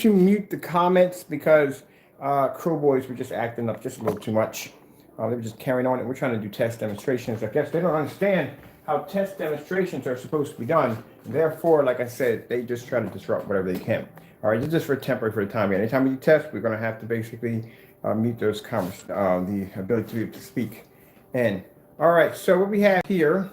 to mute the comments because Crow Boys were just acting up just a little too much. They were just carrying on, and we're trying to do test demonstrations. I guess they don't understand how test demonstrations are supposed to be done. Therefore, like I said, they just try to disrupt whatever they can. All right, this is just for temporary for the time being. Anytime we test, we're going to have to basically mute those comments, the ability to speak. And all right, so what we have here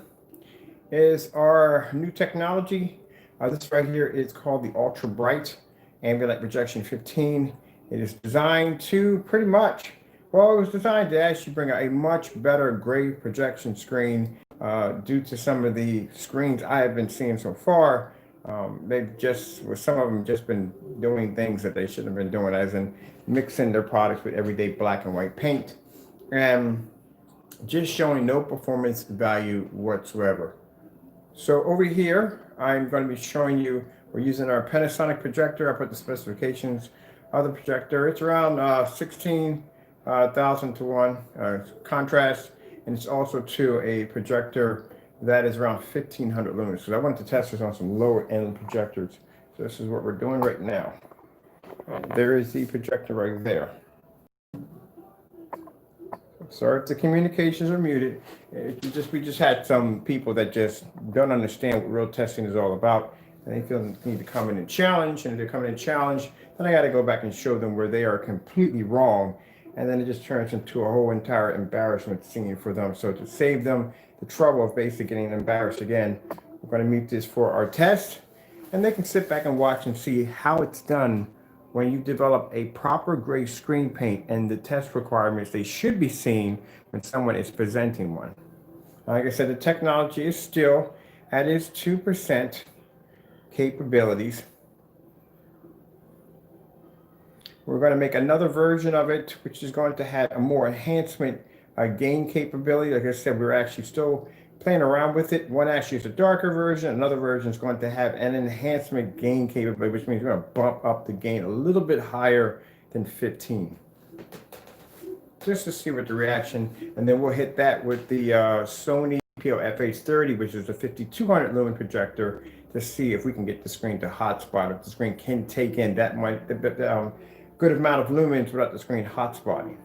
is our new technology. This right here is called the Ultra Bright Ambient Projection 15. It is designed to pretty much, well, it was designed to actually bring a much better gray projection screen due to some of the screens I have been seeing so far. They've just, with some of them, just been doing things that they shouldn't have been doing, as in mixing their products with everyday black and white paint and just showing no performance value whatsoever. So over here, I'm going to be showing you, we're using our Panasonic projector. I put the specifications of the projector. It's around 16,000 to 1 contrast, and it's also to a projector that is around 1,500 lumens. So I wanted to test this on some lower end projectors. So this is what we're doing right now. There is the projector right there. Sorry if the communications are muted. We just had some people that just don't understand what real testing is all about, and they feel they need to come in and challenge. And if they're coming in and challenge, then I got to go back and show them where they are completely wrong, and then it just turns into a whole entire embarrassment scene for them. So to save them the trouble of basically getting embarrassed again, we're going to mute this for our test, and they can sit back and watch and see how it's done when you develop a proper gray screen paint and the test requirements they should be seeing when someone is presenting one. Like I said, the technology is still at its 2% capabilities. We're going to make another version of it, which is going to have a more enhancement gain capability. Like I said, we're actually still playing around with it. One actually is a darker version. Another version is going to have an enhancement gain capability, which means we're going to bump up the gain a little bit higher than 15. Just to see what the reaction, and then we'll hit that with the Sony PO-FH30, which is a 5,200 lumen projector, to see if we can get the screen to hotspot, if the screen can take in that much, good amount of lumens without the screen hotspotting.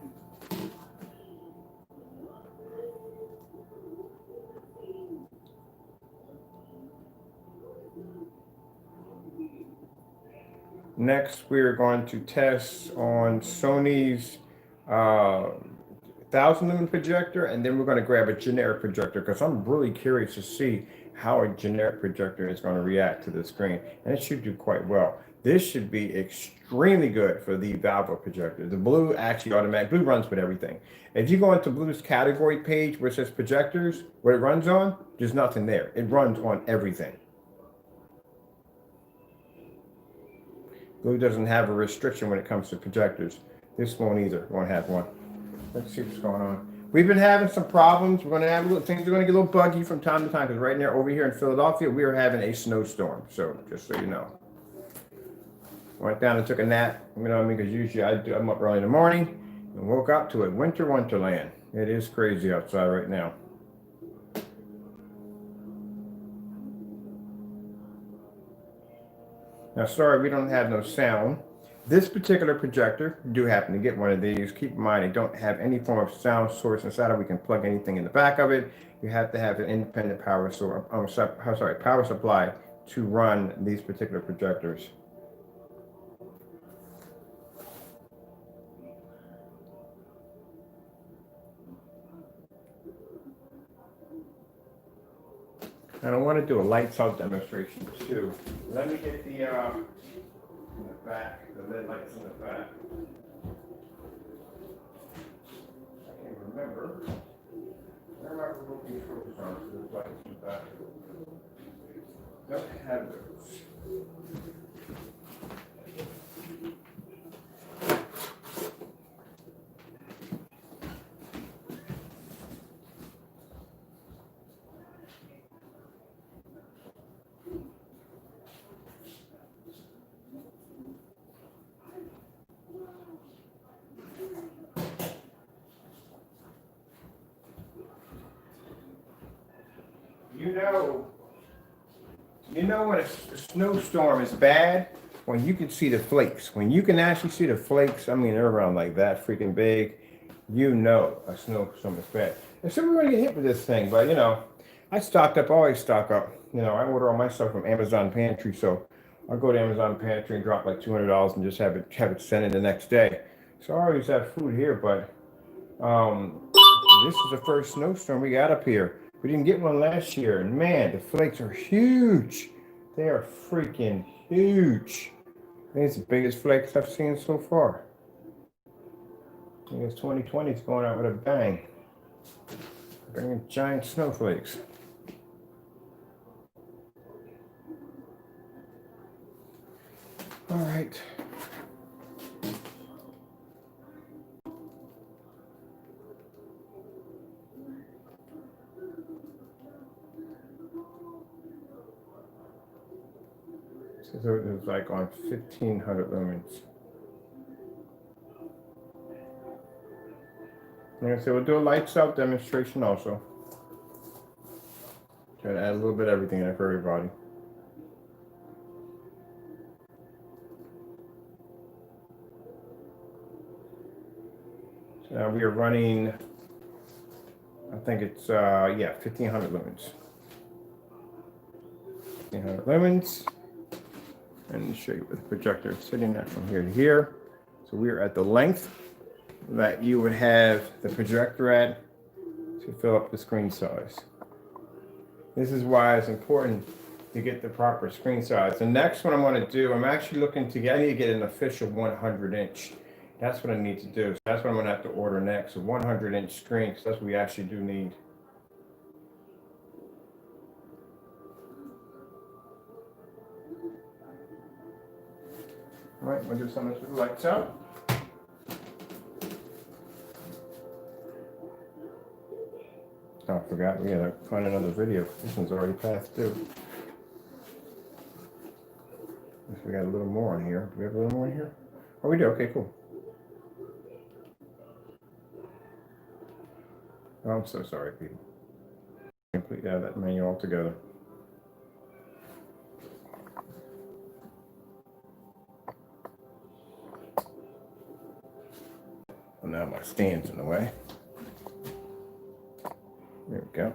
Next, we're going to test on Sony's 1,000 lumen projector, and then we're going to grab a generic projector because I'm really curious to see how a generic projector is going to react to the screen, and it should do quite well. This should be extremely good for the Valve projector. The blue actually blue runs with everything. If you go into Blue's category page where it says projectors, what it runs on, there's nothing there. It runs on everything. Blue doesn't have a restriction when it comes to projectors. This won't either. Won't have one. Let's see what's going on. We've been having some problems. We're going to have things are going to get a little buggy from time to time because right now over here in Philadelphia we are having a snowstorm. So just so you know, went down and took a nap. You know what I mean? Because usually I'm up early in the morning and woke up to a winter wonderland. It is crazy outside right now. Now, sorry, we don't have no sound. This particular projector, you do happen to get one of these. Keep in mind, they don't have any form of sound source inside of it. We can plug anything in the back of it. You have to have an independent power supply to run these particular projectors. And I want to do a lights out demonstration too. Let me get the in the back, the LED lights in the back. I can't remember. Where am I looking for the lights in the back? Don't have those. You know when a snowstorm is bad when you can see the flakes. When you can actually see the flakes, I mean, they're around like that freaking big, you know a snowstorm is bad. And so we're going to get hit with this thing, but you know, I stocked up, always stock up. You know, I order all my stuff from Amazon Pantry, so I'll go to Amazon Pantry and drop like $200 and just have it sent in the next day. So I always have food here, but this is the first snowstorm we got up here. We didn't get one last year, and man, the flakes are huge. They are freaking huge. I think it's the biggest flakes I've seen so far. I think it's 2020 is going out with a bang. Bringing giant snowflakes. All right. So it was like on 1500 lumens. Like I said, we'll do a lights out demonstration also. Try to add a little bit of everything in for everybody. So now we are running, I think it's, 1500 lumens. 1500 lumens. And show you what the projector is sitting at from here to here. So we are at the length that you would have the projector at to fill up the screen size. This is why it's important to get the proper screen size. The next one I'm going to do, I'm actually looking to get, I need to get an official 100-inch. That's what I need to do. So that's what I'm going to have to order next, a 100-inch screen, because that's what we actually do need. All right, we'll do something with the lights out. Oh, I forgot, we gotta find another video. This one's already passed due. We got a little more on here. Do we have a little more in here? Oh, we do, okay, cool. Oh, I'm so sorry, people. Completely out of that menu altogether. Well, now my stand's in the way. There we go.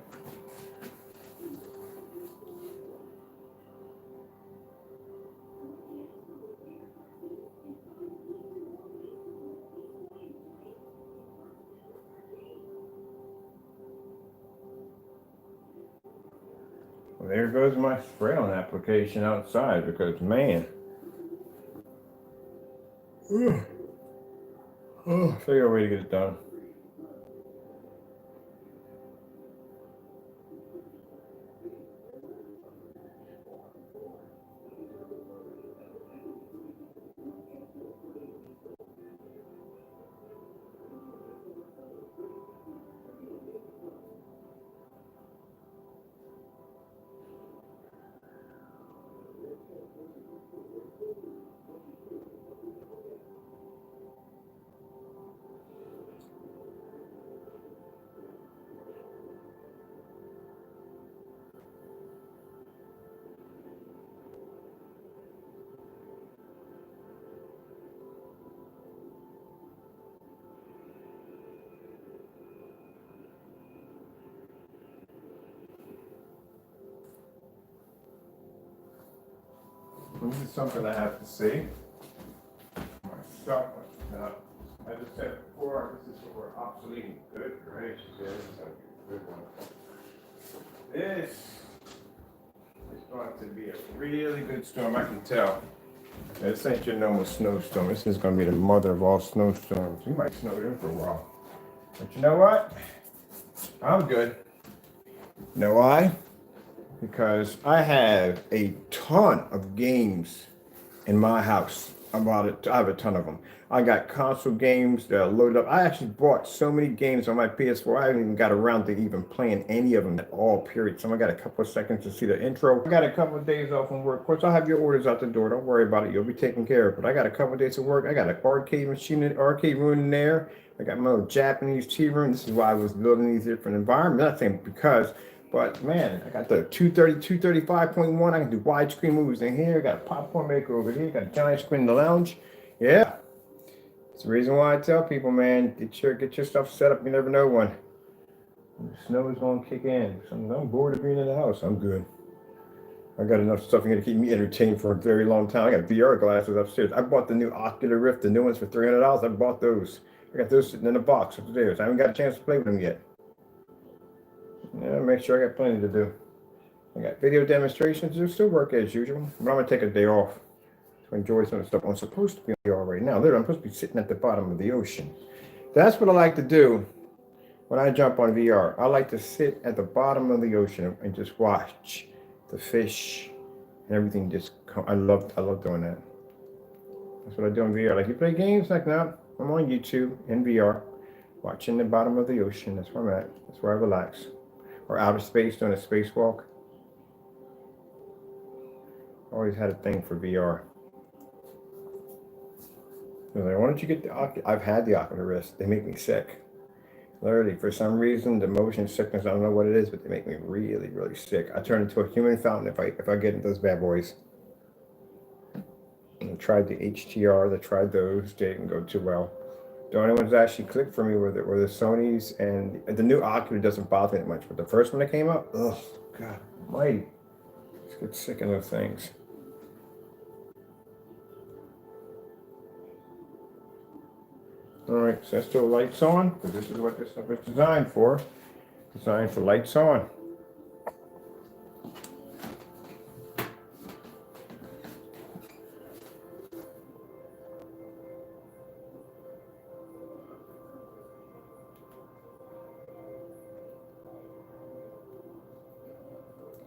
Well, there goes my spray on application outside because, man. Figure out a way to get it done. This is something I have to see myself. I just said before, this is what we're obsoleting. Good gracious, this is a good one. This is going to be a really good storm, I can tell. This ain't your normal snowstorm. This is going to be the mother of all snowstorms. You might snow in for a while. But you know what? I'm good. You know why? Because I have a ton of games in my house. I have a ton of them. I got console games that are loaded up. I actually bought so many games on my PS4. I haven't even got around to even playing any of them at all, period. So I got a couple of seconds to see the intro. I got a couple of days off from work. Of course, I'll have your orders out the door. Don't worry about it. You'll be taken care of. But I got a couple of days of work. I got an arcade machine, arcade room in there. I got my little Japanese tea room. This is why I was building these different environments. I'm not saying because But man, I got the 235.1. I can do widescreen movies in here. Got a popcorn maker over here. Got a giant screen in the lounge. Yeah. It's the reason why I tell people, man, get your stuff set up. You never know when the snow is going to kick in. I'm bored of being in the house. I'm good. I got enough stuff here to keep me entertained for a very long time. I got VR glasses upstairs. I bought the new Oculus Rift, the new ones for $300. I bought those. I got those sitting in a box upstairs. I haven't got a chance to play with them yet. Yeah, make sure I got plenty to do. I got video demonstrations. They'll still work as usual. But I'm going to take a day off to enjoy some of the stuff I'm supposed to be on VR right now. Literally, I'm supposed to be sitting at the bottom of the ocean. That's what I like to do when I jump on VR. I like to sit at the bottom of the ocean and just watch the fish and everything just come. I love doing that. That's what I do in VR. Like, you play games? Like, no, I'm on YouTube in VR, watching the bottom of the ocean. That's where I'm at. That's where I relax. Or outer space, doing a spacewalk. Always had a thing for VR. Like, why don't you get the Oculus? I've had the Oculus Rift. They make me sick. Literally, for some reason, the motion sickness, I don't know what it is, but they make me really, really sick. I turn into a human fountain if I get into those bad boys. I tried the HTR, I tried those, they didn't go too well. The only ones that actually clicked for me were the Sonys, and the new Oculus doesn't bother me that much, but the first one that came out, oh, God almighty. Just get sick of those things. All right, so that's still lights on, because this is what this stuff is designed for. Designed for lights on.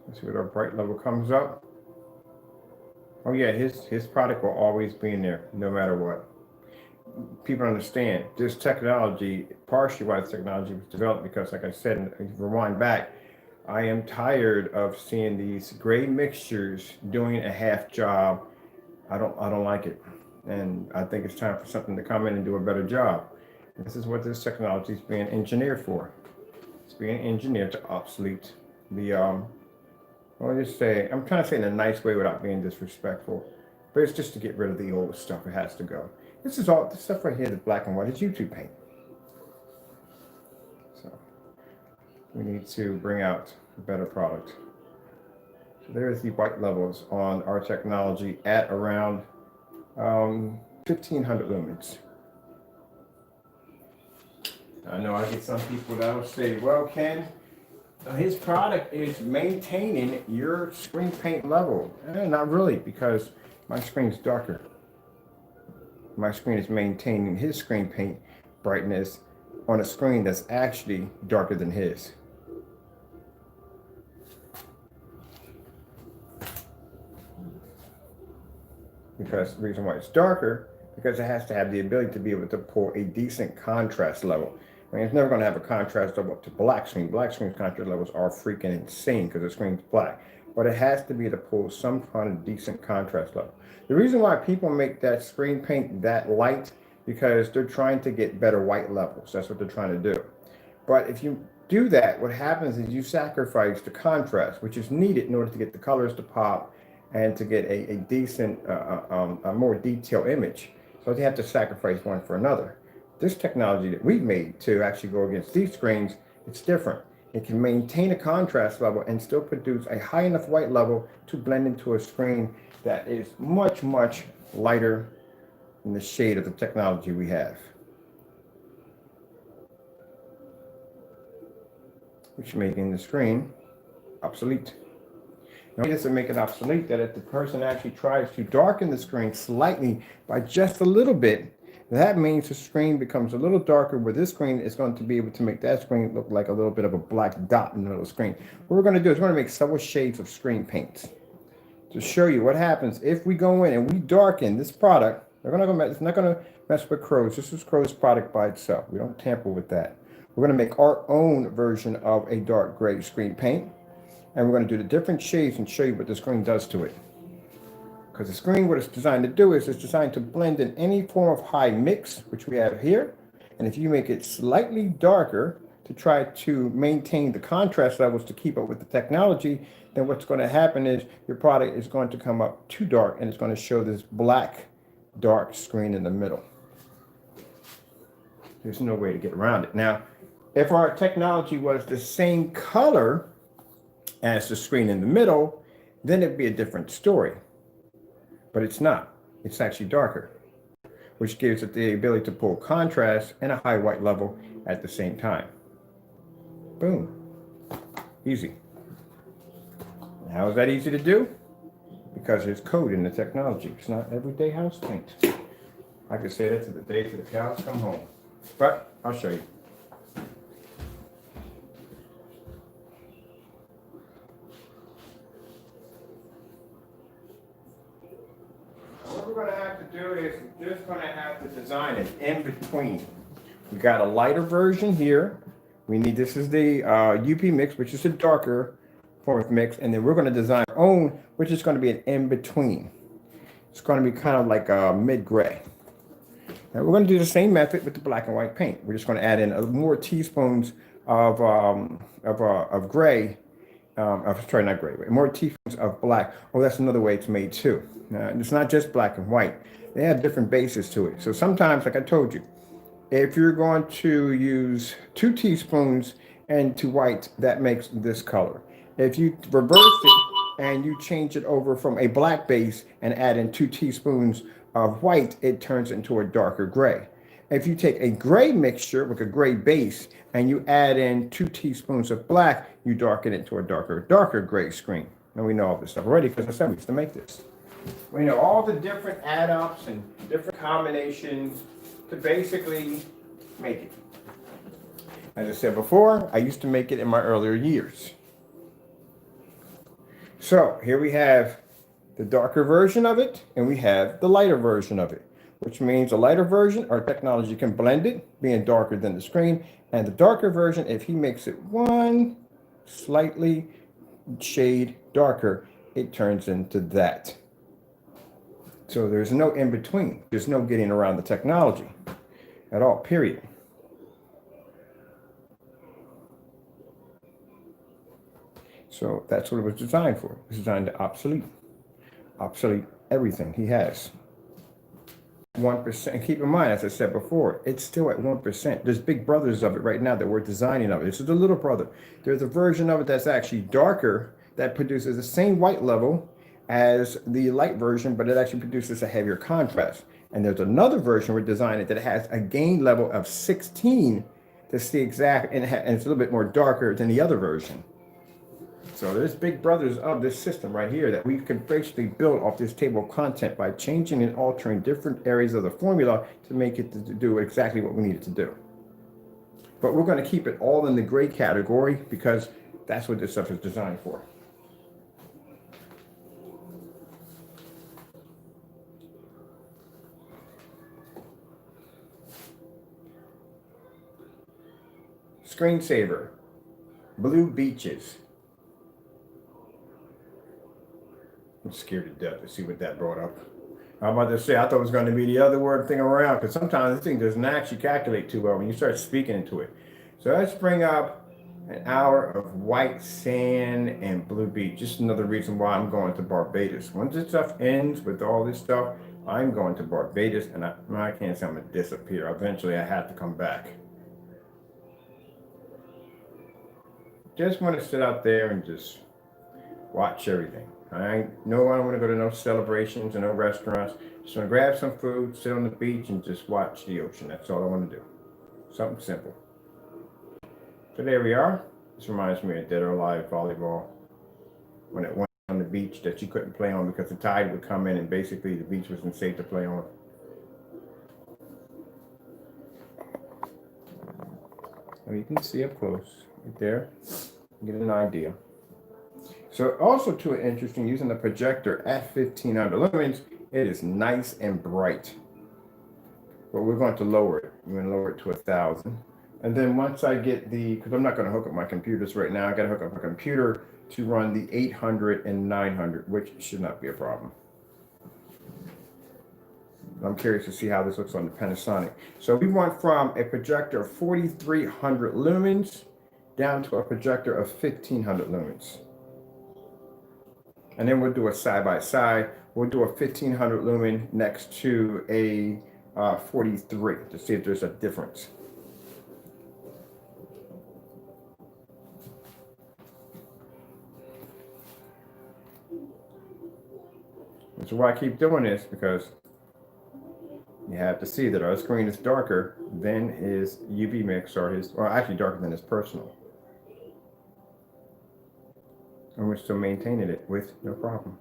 Let's see what our bright level comes up. Oh yeah, his product will always be in there, no matter what. People understand this technology, partially why this technology was developed, because like I said, if you rewind back, I am tired of seeing these gray mixtures doing a half job. I don't like it. And I think it's time for something to come in and do a better job. This is what this technology is being engineered for. It's being engineered to obsolete the I'll just say, I'm trying to say in a nice way without being disrespectful, but it's just to get rid of the old stuff. It has to go. This stuff right here, the black and white, is YouTube paint. So we need to bring out a better product. So there's the white levels on our technology at around 1500 lumens. I know I get some people that will say, well, Ken, his product is maintaining your screen paint level. Not really, because my screen's darker. My screen is maintaining his screen paint brightness on a screen that's actually darker than his. Because the reason why it's darker, because it has to have the ability to be able to pull a decent contrast level. I mean, it's never going to have a contrast level up to black screen. Black screen's contrast levels are freaking insane because the screen's black. But it has to be able to pull some kind of decent contrast level. The reason why people make that screen paint that light, because they're trying to get better white levels. That's what they're trying to do. But if you do that, what happens is you sacrifice the contrast, which is needed in order to get the colors to pop and to get a decent, a more detailed image. So you have to sacrifice one for another. This technology that we've made to actually go against these screens, it's different. It can maintain a contrast level and still produce a high enough white level to blend into a screen that is much, much lighter than the shade of the technology we have. Which is making the screen obsolete. Now, it doesn't make it obsolete that if the person actually tries to darken the screen slightly by just a little bit, that means the screen becomes a little darker, where this screen is going to be able to make that screen look like a little bit of a black dot in the middle of the screen. What we're going to do is we're going to make several shades of screen paint to show you what happens if we go in and we darken this product. It's not going to mess with Crow's. This is Crow's product by itself. We don't tamper with that. We're going to make our own version of a dark gray screen paint, and we're going to do the different shades and show you what the screen does to it. Because the screen, what it's designed to do is it's designed to blend in any form of high mix, which we have here. And if you make it slightly darker to try to maintain the contrast levels to keep up with the technology, then what's going to happen is your product is going to come up too dark and it's going to show this black dark screen in the middle. There's no way to get around it. Now, if our technology was the same color as the screen in the middle, then it'd be a different story. But it's not. It's actually darker, which gives it the ability to pull contrast and a high white level at the same time. Boom. Easy. How is that easy to do? Because there's code in the technology. It's not everyday house paint. I could say that to the day to the cows come home. But I'll show you. What we're going to have to do is we're just going to have to design an in-between. We got a lighter version here. This is the UP mix, which is a darker form of mix. And then we're going to design our own, which is going to be an in-between. It's going to be kind of like a mid-gray. Now we're going to do the same method with the black and white paint. We're just going to add in more teaspoons of gray. Sorry, not gray, more teaspoons of black. Oh, that's another way it's made too. It's not just black and white. They have different bases to it. So sometimes, like I told you, if you're going to use 2 teaspoons into white, that makes this color. If you reverse it and you change it over from a black base and add in 2 teaspoons of white, it turns into a darker gray. If you take a gray mixture with a gray base and you add in 2 teaspoons of black, you darken it to a darker gray screen. And we know all this stuff already because I said we used to make this. We know all the different add-ups and different combinations to basically make it. As I said before, I used to make it in my earlier years. So here we have the darker version of it, and we have the lighter version of it, which means the lighter version, our technology can blend it, being darker than the screen, and the darker version, if he makes it one slightly shade darker, it turns into that. So there's no in between. There's no getting around the technology at all, period. So that's what it was designed for. It was designed to obsolete everything he has. 1%. And keep in mind, as I said before, it's still at 1%. There's big brothers of it right now that we're designing of it. This is the little brother. There's a version of it that's actually darker that produces the same white level as the light version, but it actually produces a heavier contrast. And there's another version we're designing that has a gain level of 16 to see exact, and it's a little bit more darker than the other version. So there's big brothers of this system right here that we can basically build off this table of content by changing and altering different areas of the formula to make it to do exactly what we need it to do. But we're going to keep it all in the gray category because that's what this stuff is designed for. Screensaver, blue beaches. I'm scared to death to see what that brought up. I'm about to say, I thought it was going to be the other word thing around, because sometimes this thing doesn't actually calculate too well when you start speaking into it. So let's bring up an hour of white sand and blue beach. Just another reason why I'm going to Barbados. Once this stuff ends with all this stuff, I'm going to Barbados, and I can't say I'm going to disappear. Eventually, I have to come back. Just want to sit out there and just watch everything. I don't want to go to no celebrations and no restaurants. Just want to grab some food, sit on the beach, and just watch the ocean. That's all I want to do. Something simple. So there we are. This reminds me of Dead or Alive volleyball. When it went on the beach that you couldn't play on because the tide would come in and basically the beach wasn't safe to play on. And you can see up close, right there. Get an idea. So also too interesting, using the projector at 1500 lumens, it is nice and bright. But we're going to lower it. We're going to lower it to 1000. And then once I get because I'm not going to hook up my computers right now, I got to hook up my computer to run the 800 and 900, which should not be a problem. I'm curious to see how this looks on the Panasonic. So we went from a projector of 4,300 lumens down to a projector of 1,500 lumens. And then we'll do a side by side. We'll do a 1,500 lumen next to a 43 to see if there's a difference. Which is why I keep doing this, because you have to see that our screen is darker than his UV mix, or actually darker than his personal. And we're still maintaining it with no problem.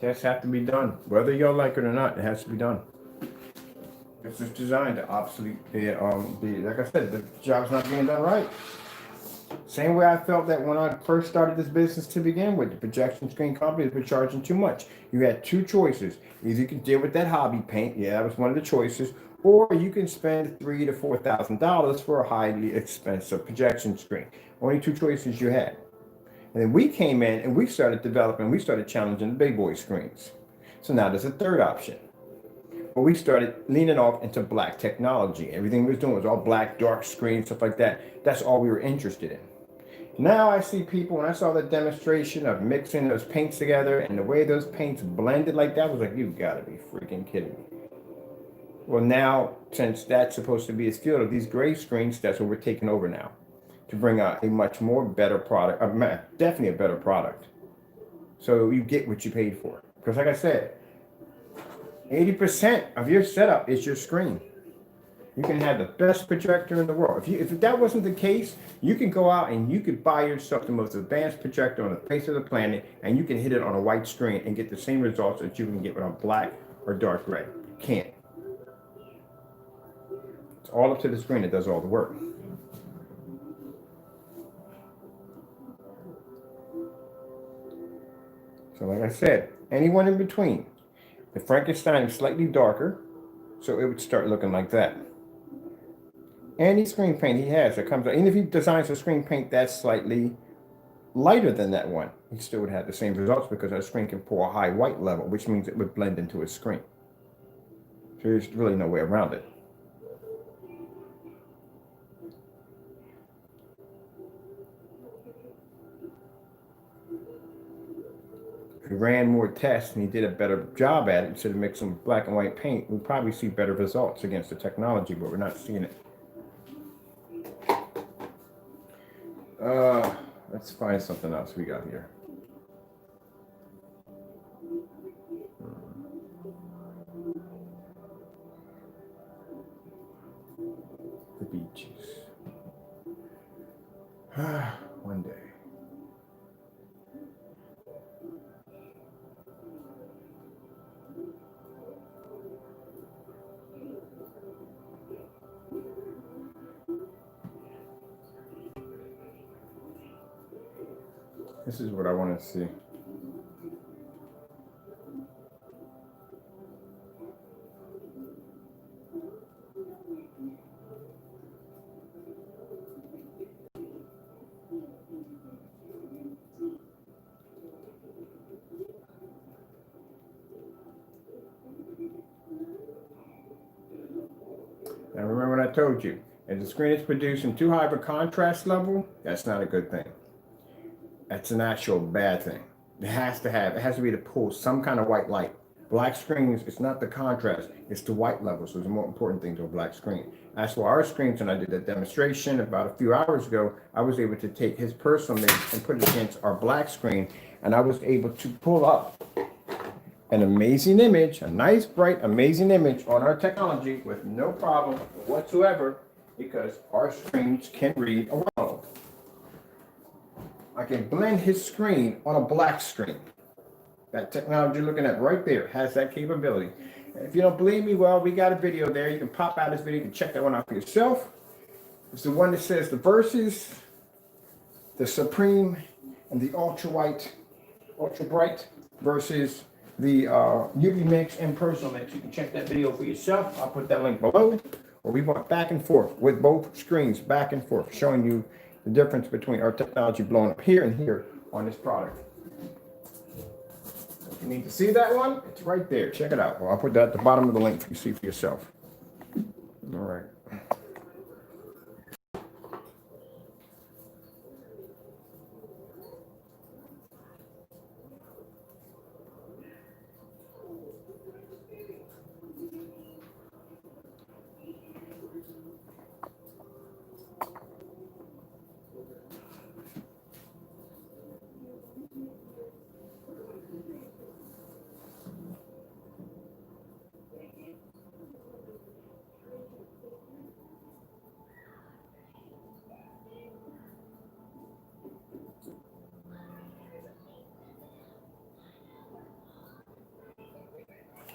Tests have to be done. Whether y'all like it or not, it has to be done. This is designed to obsolete like I said, the job's not being done right. Same way I felt that when I first started this business to begin with. The projection screen companies were charging too much. You had two choices. Either you could deal with that hobby paint, yeah, that was one of the choices, or you can spend $3,000 to $4,000 for a highly expensive projection screen. Only two choices you had. And then we came in and we started developing, we started challenging the big boy screens. So now there's a third option. But we started leaning off into black technology. Everything we was doing was all black, dark screens, stuff like that. That's all we were interested in. Now I see people, when I saw the demonstration of mixing those paints together and the way those paints blended like that, I was like, you gotta be freaking kidding me. Well, now, since that's supposed to be a field of these gray screens, that's what we're taking over now to bring out a much more better product, definitely a better product. So you get what you paid for. Because like I said, 80% of your setup is your screen. You can have the best projector in the world. If that wasn't the case, you can go out and you could buy yourself the most advanced projector on the face of the planet, and you can hit it on a white screen and get the same results that you can get with a black or dark gray. You can't. It's all up to the screen that does all the work. So like I said, anyone in between. The Frankenstein is slightly darker, so it would start looking like that. Any screen paint he has that comes out, even if he designs a screen paint that's slightly lighter than that one, he still would have the same results because our screen can pull a high white level, which means it would blend into his screen. So there's really no way around it. If he ran more tests and he did a better job at it, instead of mixing black and white paint, we'd probably see better results against the technology, but we're not seeing it. Let's find something else we got here. The beaches. One day. This is what I want to see. Now remember what I told you. If the screen is producing too high of a contrast level, that's not a good thing. That's an actual bad thing. It has to be to pull some kind of white light. Black screens, it's not the contrast, it's the white level. So it's a more important thing to a black screen. That's why our screens, when I did that demonstration about a few hours ago, I was able to take his personal mix and put it against our black screen, and I was able to pull up an amazing image, a nice, bright, amazing image on our technology with no problem whatsoever, because our screens can read a white level. I can blend his screen on a black screen. That technology you're looking at right there has that capability. And if you don't believe me, well, we got a video there. You can pop out this video, you can check that one out for yourself. It's the one that says the Versus, the Supreme, and the Ultra White, Ultra Bright versus the UV Mix and Personal Mix. You can check that video for yourself. I'll put that link below. Or we went back and forth with both screens, back and forth, showing you the difference between our technology blowing up here and here on this product. You need to see that one? It's right there. Check it out. Well, I'll put that at the bottom of the link for you to see for yourself. All right.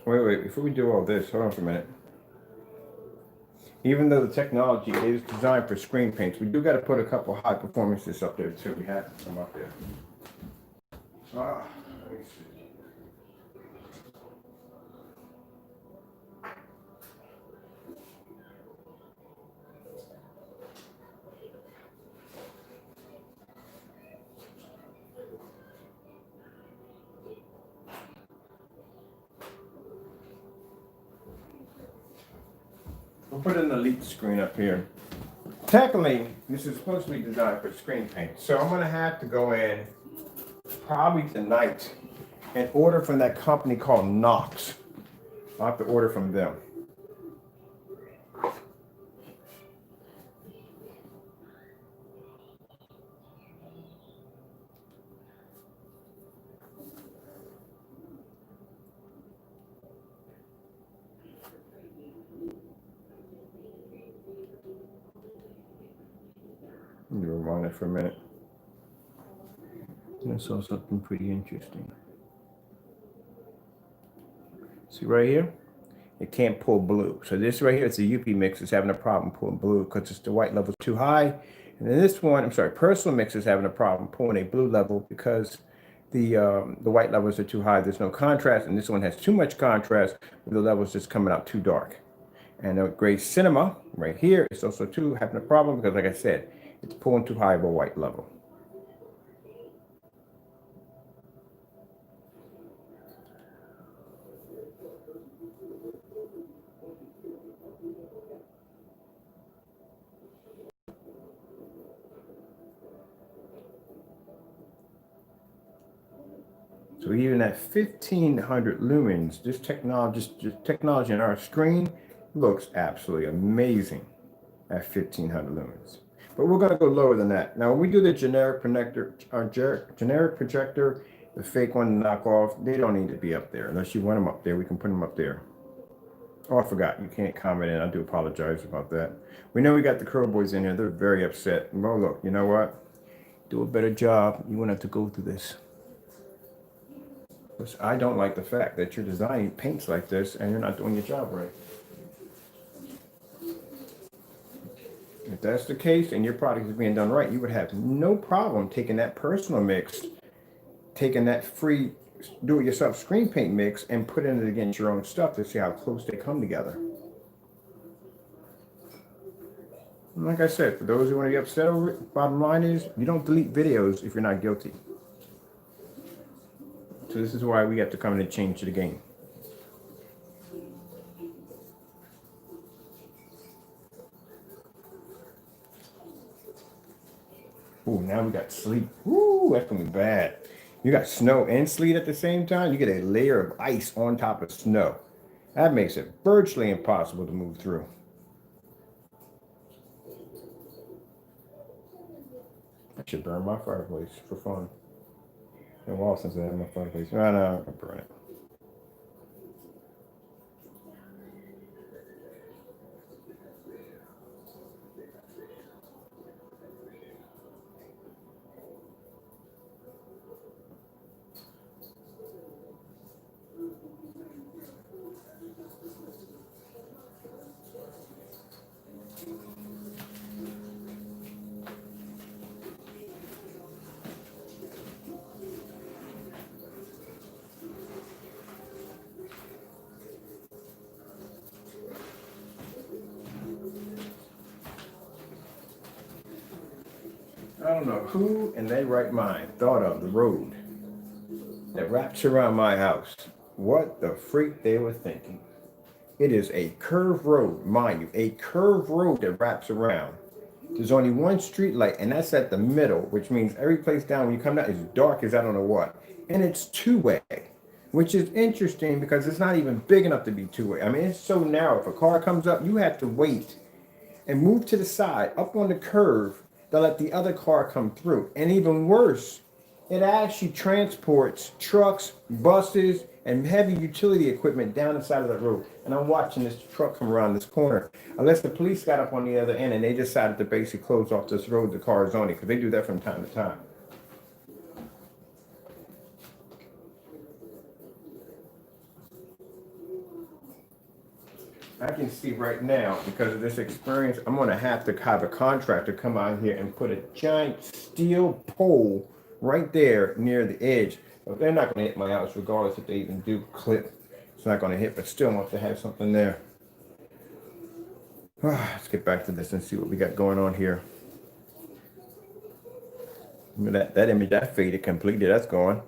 Wait, before we do all this, hold on for a minute. Even though the technology is designed for screen paints, we do got to put a couple high performances up there too. We have some up there. Let me see. We'll put an elite screen up here. Technically, this is supposed to be designed for screen paint. So I'm gonna have to go in probably tonight and order from that company called Knox. I'll have to order from them. You were on it for a minute. I saw something pretty interesting. See right here? It can't pull blue. So this right here, it's a UP mix, is having a problem pulling blue because it's the white level too high. And then this one, personal mix is having a problem pulling a blue level because the white levels are too high. There's no contrast, and this one has too much contrast with the levels just coming out too dark. And the gray cinema right here is also having a problem because, like I said, it's pulling too high of a white level. So even at 1500 lumens, this technology on our screen looks absolutely amazing at 1500 lumens. But we're going to go lower than that. Now, when we do the generic projector, the fake one knockoff, they don't need to be up there. Unless you want them up there, we can put them up there. Oh, I forgot. You can't comment in. I do apologize about that. We know we got the Curl Boys in here. They're very upset. Well, look, you know what? Do a better job. You won't have to go through this. I don't like the fact that you're designing paints like this and you're not doing your job right. If that's the case and your product is being done right, you would have no problem taking that personal mix, taking that free do-it-yourself screen paint mix and putting it against your own stuff to see how close they come together. And like I said, for those who want to get upset over it, bottom line is you don't delete videos if you're not guilty. So this is why we have to come in and change the game. Ooh, now we got sleet. Ooh, that's gonna be bad. You got snow and sleet at the same time. You get a layer of ice on top of snow. That makes it virtually impossible to move through. I should burn my fireplace for fun. It's been a while since I had my fireplace. No, I'm gonna burn it. I don't know who in their right mind thought of the road that wraps around my house. What the freak they were thinking. It is a curved road, mind you, a curved road that wraps around. There's only one street light, and that's at the middle, which means every place down when you come down is dark as I don't know what. And it's two-way, which is interesting because it's not even big enough to be two-way. I mean, it's so narrow. If a car comes up, you have to wait and move to the side, up on the curve, to let the other car come through. And even worse, it actually transports trucks, buses, and heavy utility equipment down the side of the road. And I'm watching this truck come around this corner. Unless the police got up on the other end and they decided to basically close off this road the cars on it, because they do that from time to time. I can see right now, because of this experience, I'm going to have a contractor come out here and put a giant steel pole right there near the edge. But they're not going to hit my house, regardless if they even do clip. It's not going to hit, but still want to have something there. Let's get back to this and see what we got going on here. That image, that faded completely. That's gone.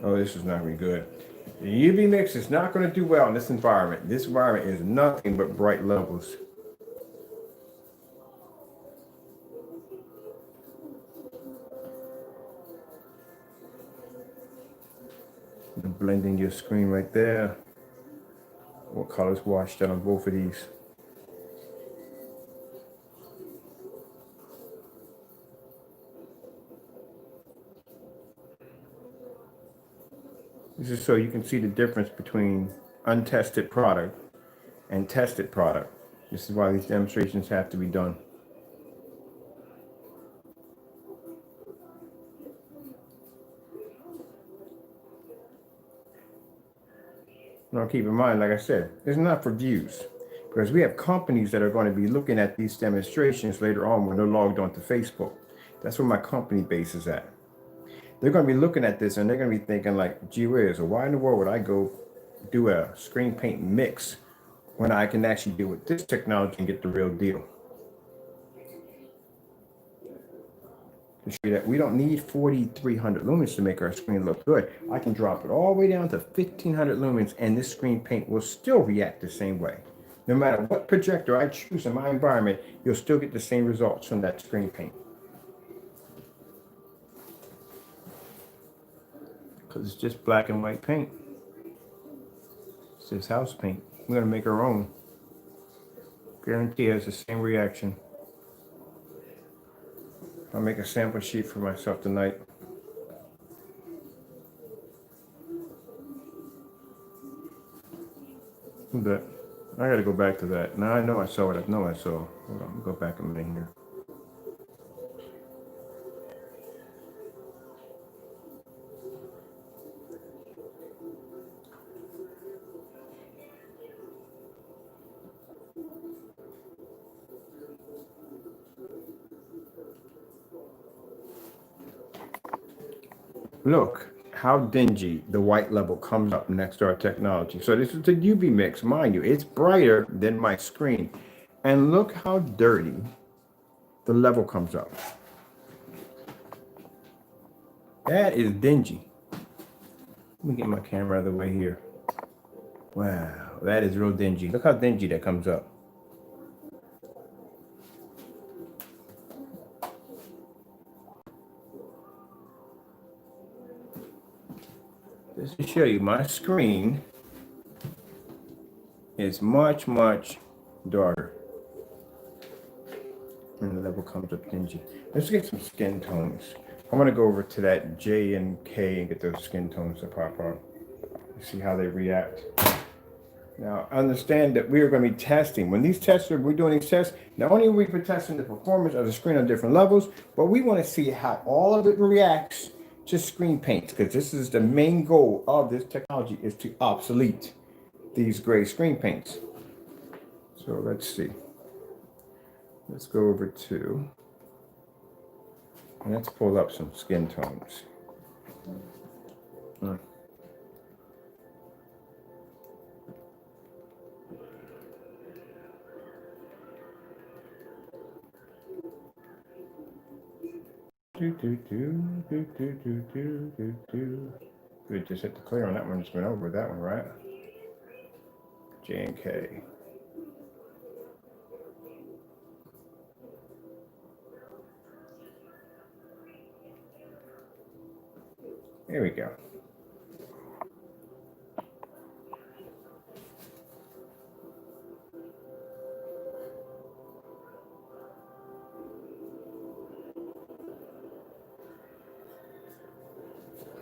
Oh, this is not really good. The UV mix is not going to do well in this environment. This environment is nothing but bright levels. I'm blending your screen right there. What colors washed out on both of these? This is so you can see the difference between untested product and tested product. This is why these demonstrations have to be done. Now keep in mind, like I said, it's not for views, because we have companies that are going to be looking at these demonstrations later on when they're logged onto Facebook. That's where my company base is at. They're going to be looking at this and they're going to be thinking like, gee whiz, why in the world would I go do a screen paint mix when I can actually deal with this technology and get the real deal? To show you that we don't need 4,300 lumens to make our screen look good. I can drop it all the way down to 1,500 lumens and this screen paint will still react the same way. No matter what projector I choose in my environment, you'll still get the same results from that screen paint. Because it's just black and white paint. It's just house paint. We're going to make our own. Guarantee it has the same reaction. I'll make a sample sheet for myself tonight. But I got to go back to that. Now I know I saw what I know I saw. Hold on, go back a minute here. Look how dingy the white level comes up next to our technology. So this is the UV mix, mind you, it's brighter than my screen. And look how dirty the level comes up. That is dingy. Let me get my camera out of the way here. Wow, that is real dingy. Look how dingy that comes up. Just to show you, my screen is much, much darker. And the level comes up dingy. Let's get some skin tones. I'm gonna go over to that J and K and get those skin tones to pop up. See how they react. Now, understand that we are going to be testing. When we're doing these tests, not only are we testing the performance of the screen on different levels, but we want to see how all of it reacts to screen paints, because this is the main goal of this technology, is to obsolete these gray screen paints. So let's see. Let's go over to, and let's pull up some skin tones. Good, just hit the clear on that one. Just went over that one, right? J and K. Here we go.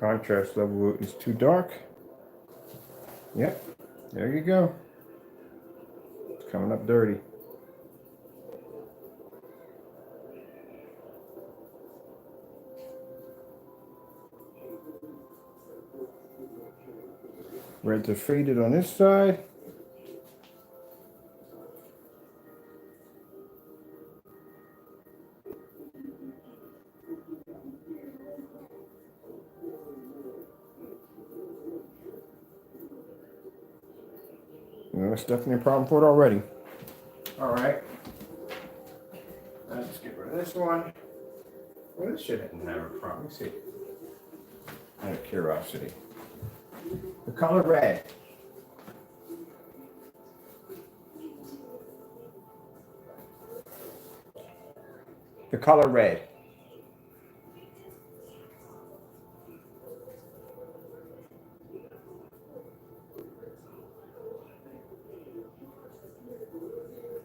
Contrast level is too dark. Yep, there you go. It's coming up dirty. Reds are faded on this side. That's definitely a problem for it already. All right. Let's get rid of this one. Well, this shouldn't have a problem. Let's see. Out of curiosity. The color red. The color red.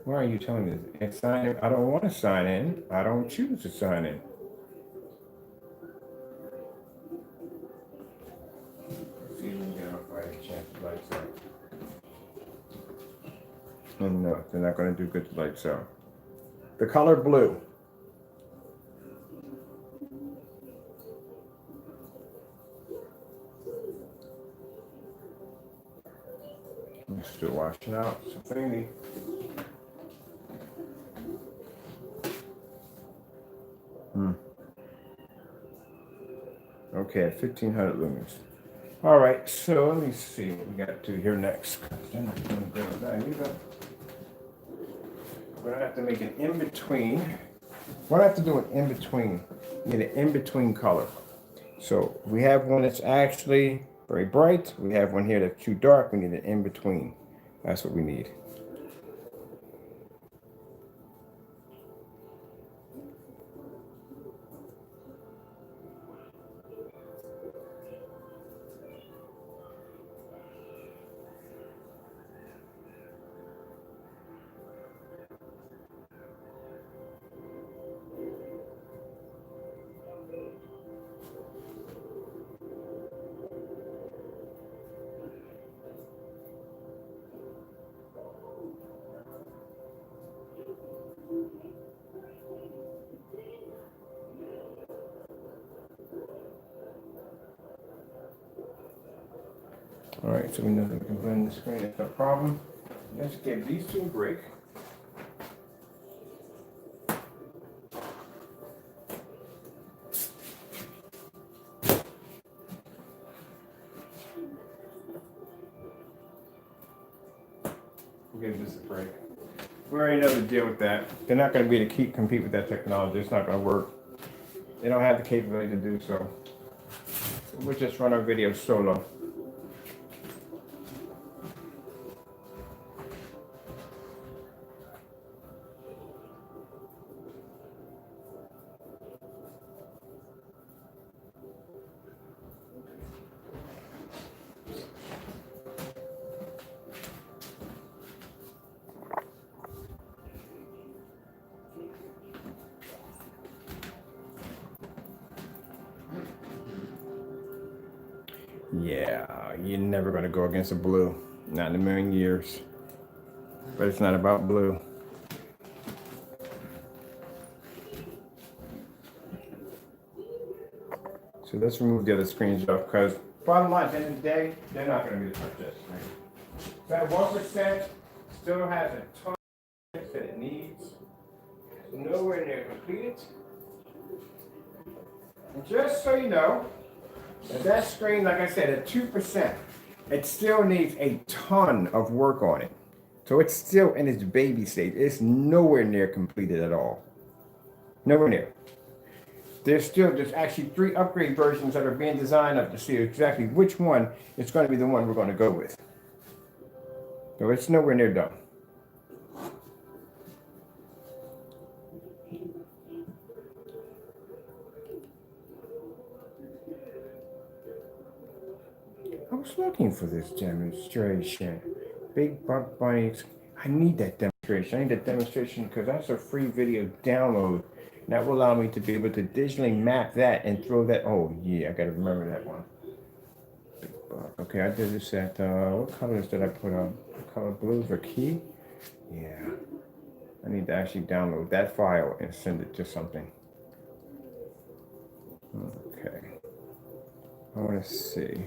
Why are you telling me this? Sign in. I don't want to sign in. I don't choose to sign in. Let's see if we can get off by a chance the lights out. Oh, no, they're not going to do good to lights out. The color blue. I'm still washing out. So maybe. Okay, 1500 lumens. All right, so let me see what we got to do here next. We're gonna have to make an in-between. We're gonna have to do an in-between. Need an in-between color. So we have one that's actually very bright. We have one here that's too dark. We need an in-between. That's what we need. All right, so we know that we can blend the screen, it's no problem. Let's give these two a break. We'll give this a break. We already know to deal with that. They're not going to be able to compete with that technology. It's not going to work. They don't have the capability to do so. We'll just run our video solo. Yeah, you're never going to go against a blue. Not in a million years. But it's not about blue. So let's remove the other screens off, because bottom line, at the end of the day, they're not going to be able to touch that screen. That 1% still has a ton that it needs. It's nowhere near completed. And just so you know, that screen, like I said, at 2%, it still needs a ton of work on it. So it's still in its baby stage. It's nowhere near completed at all. Nowhere near. there's actually 3 upgrade versions that are being designed up to see exactly which one is going to be the one we're going to go with. So it's nowhere near done. I was looking for this demonstration. Big Buck Bunnies. I need that demonstration. I need that demonstration because that's a free video download. And that will allow me to be able to digitally map that and throw that. Oh, yeah, I got to remember that one. Big Buck. Okay, I did this at, what colors did I put on? Color blues or key? Yeah. I need to actually download that file and send it to something. Okay. I want to see.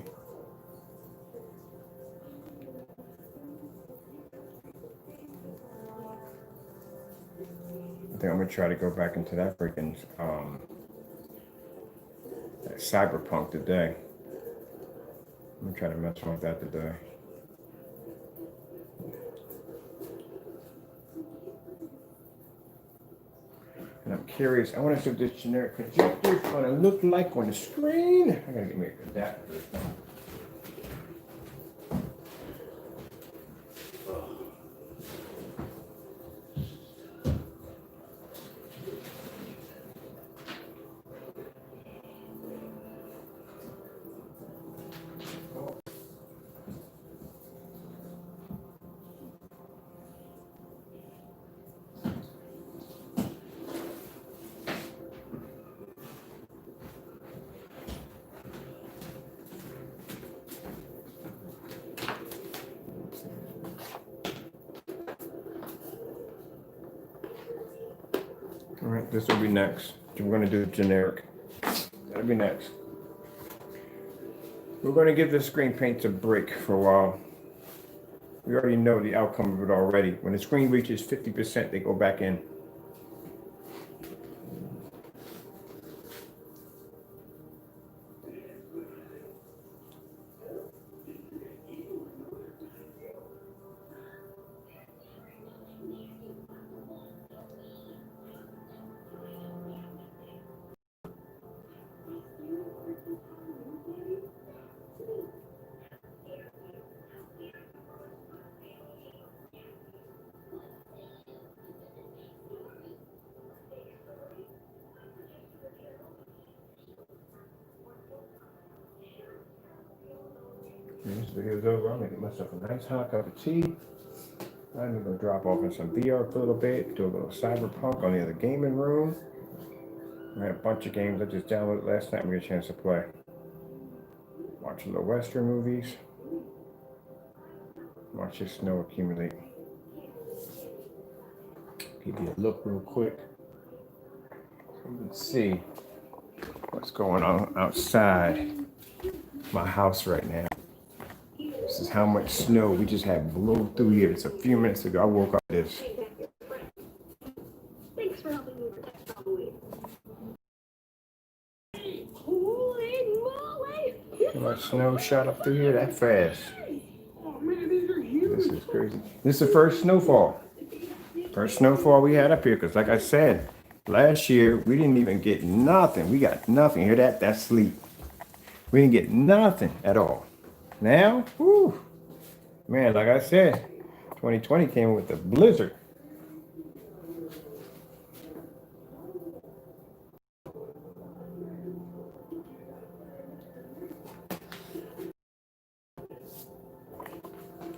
I think I'm gonna try to go back into that freaking that cyberpunk today. I'm gonna try to mess with that today. And I'm curious. I want to see what this generic projector is gonna look like on the screen. I gotta get me an adapter. All right, this will be next. We're gonna do the generic. That'll be next. We're gonna give the screen paints a break for a while. We already know the outcome of it already. When the screen reaches 50%, they go back in. This video's over. I'm gonna get myself a nice hot cup of tea. I'm gonna drop off in some VR for a little bit, do a little cyberpunk on the other gaming room. I had a bunch of games I just downloaded last night and we get a chance to play. Watch a little Western movies. Watch the snow accumulate. Give you a look real quick. So you can see what's going on outside my house right now. This is how much snow we just had blow through here. Just a few minutes ago, I woke up this. Thanks for helping me protect Halloween. How much snow shot up through here that fast? This is crazy. This is the first snowfall. First snowfall we had up here, because like I said, last year we didn't even get nothing. We got nothing. Hear that? That's sleep. We didn't get nothing at all. Now, whoo, man, like I said, 2020 came with a blizzard.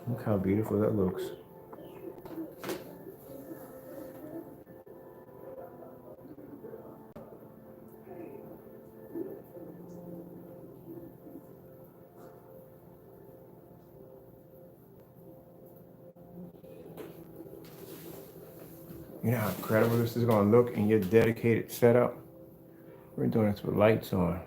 Look how beautiful that looks. You know how incredible this is going to look in your dedicated setup? We're doing this with lights on.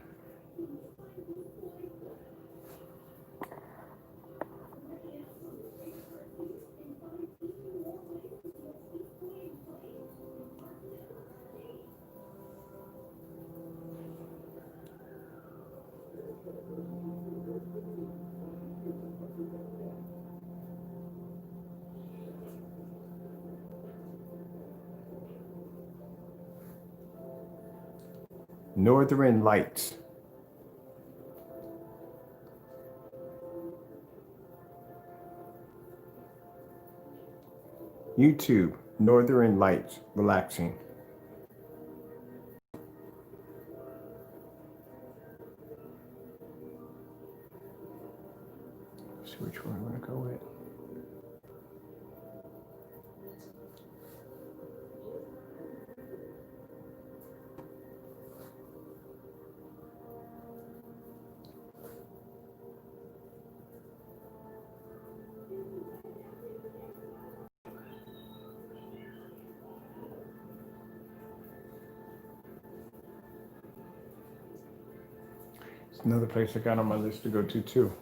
Northern Lights. YouTube, Northern Lights, relaxing. Let's see which one I'm going to go with. It's another place I got on my list to go to too.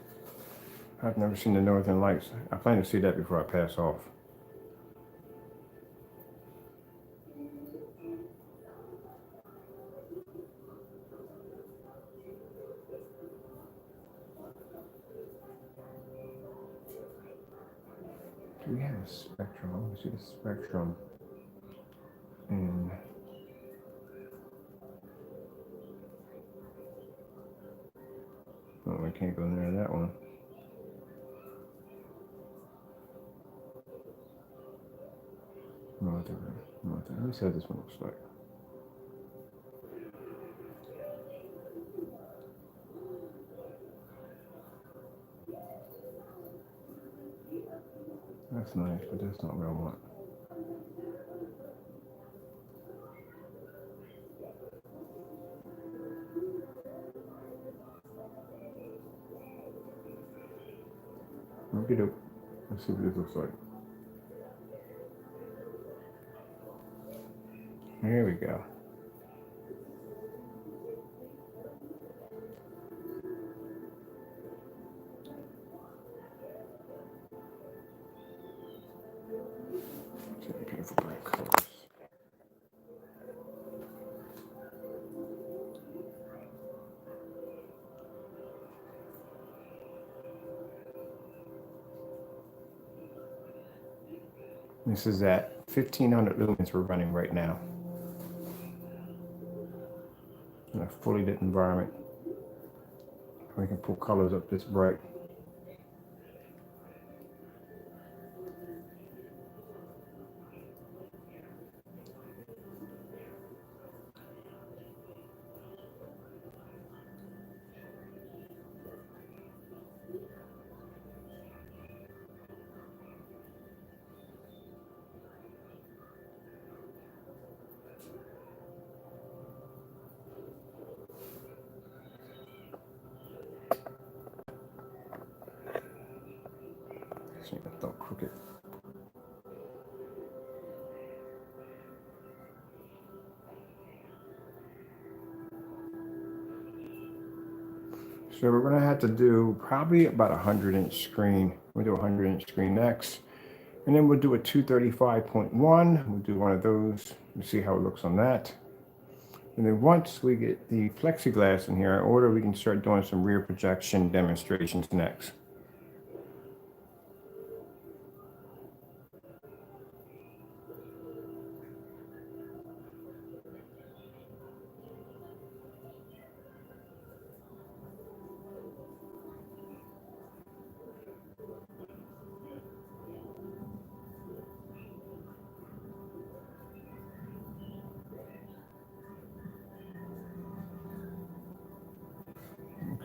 I've never seen the Northern Lights. I plan to see that before I pass off. Do we have a spectrum? I want to see the spectrum. And oh, I can't go near that one. Northern. Let me see how this one looks like. That's nice, but that's not what I want. Okay, let's see what this looks like. Here we go. Beautiful bright colors. This is at 1500 lumens we're running right now. In a fully lit environment. We can pull colors up this bright. See, I thought crooked. So we're gonna have to do probably about a 100-inch screen. We'll do a 100-inch screen next. And then we'll do a 235.1. We'll do one of those and see how it looks on that. And then once we get the plexiglass in here in order, we can start doing some rear projection demonstrations next.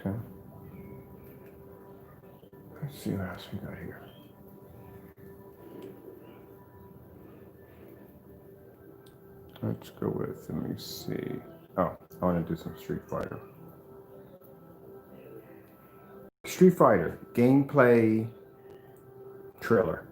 Okay. Let's see what else we got here. Let's go with, let me see. Oh, I want to do some Street Fighter. Street Fighter gameplay trailer.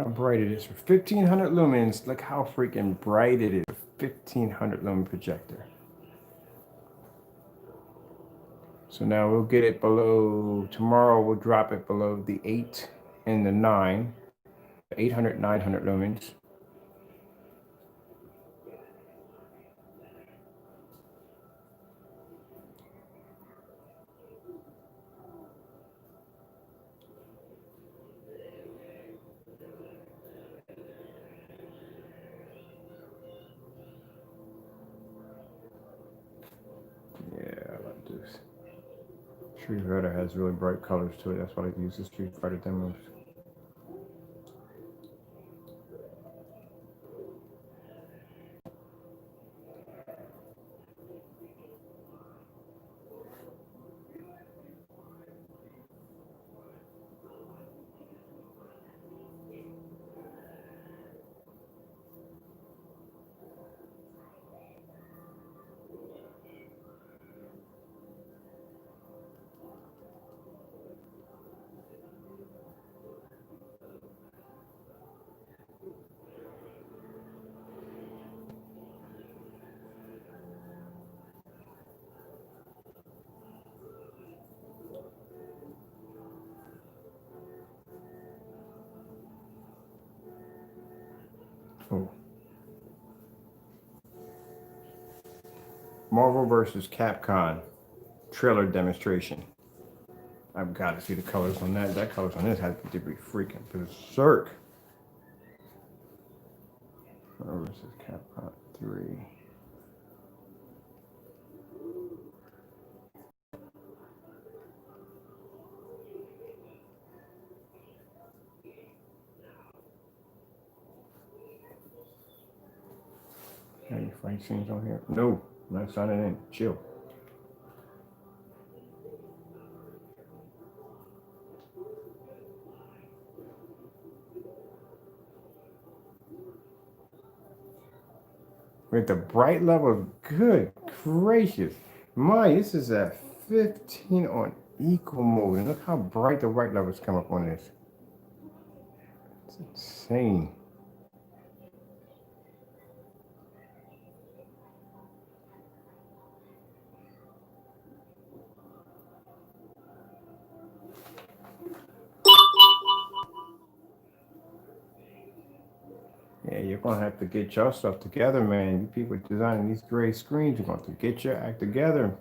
how bright it is for 1500 lumens. Look how freaking bright it is for 1500 lumen projector. So now we'll get it below, tomorrow we'll drop it below the 8 and the 9, 800, 900 lumens. Yeah, I like this. Street Fighter has really bright colors to it. That's why I use the Street Fighter demos. Oh. Marvel versus Capcom trailer demonstration. I've got to see the colors on that. That colors on this has to be freaking berserk. Marvel versus Capcom 3. Any fight scenes on here? No, I'm not signing in. Chill. With the bright level, good gracious. My, this is at 15 on equal mode. And look how bright the white levels come up on this. It's insane. Yeah, you're gonna have to get your stuff together, man. You people designing these gray screens, you're going to get your act together.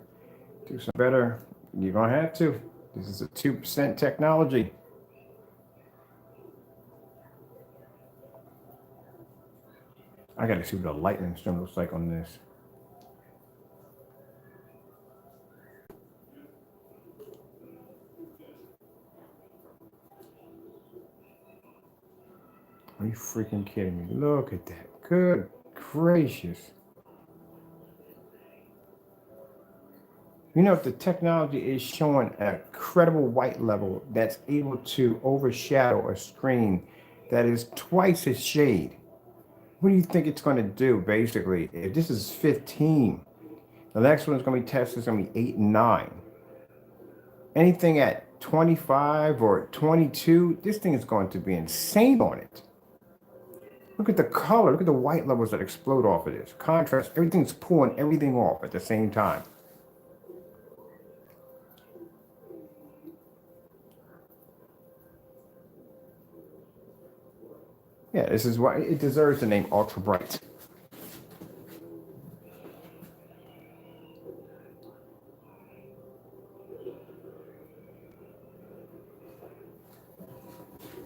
Do some better. You're gonna have to. This is a 2% technology. I gotta see what the lightning string looks like on this. Are you freaking kidding me? Look at that. Good gracious. You know, if the technology is showing a credible white level that's able to overshadow a screen that is twice its shade, what do you think it's going to do, basically? If this is 15, the next one is going to be tested, is going to be 8 and 9. Anything at 25 or 22, this thing is going to be insane on it. Look at the color. Look at the white levels that explode off of this. Contrast, everything's pulling everything off at the same time. Yeah, this is why it deserves the name Ultra Bright.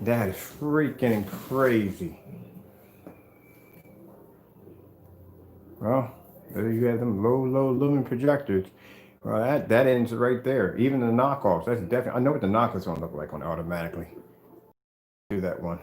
That is freaking crazy. Well, there you have them low lumen projectors. Well, that ends it right there. Even the knockoffs, that's definitely, I know what the knockoffs gonna look like on automatically. Do that one.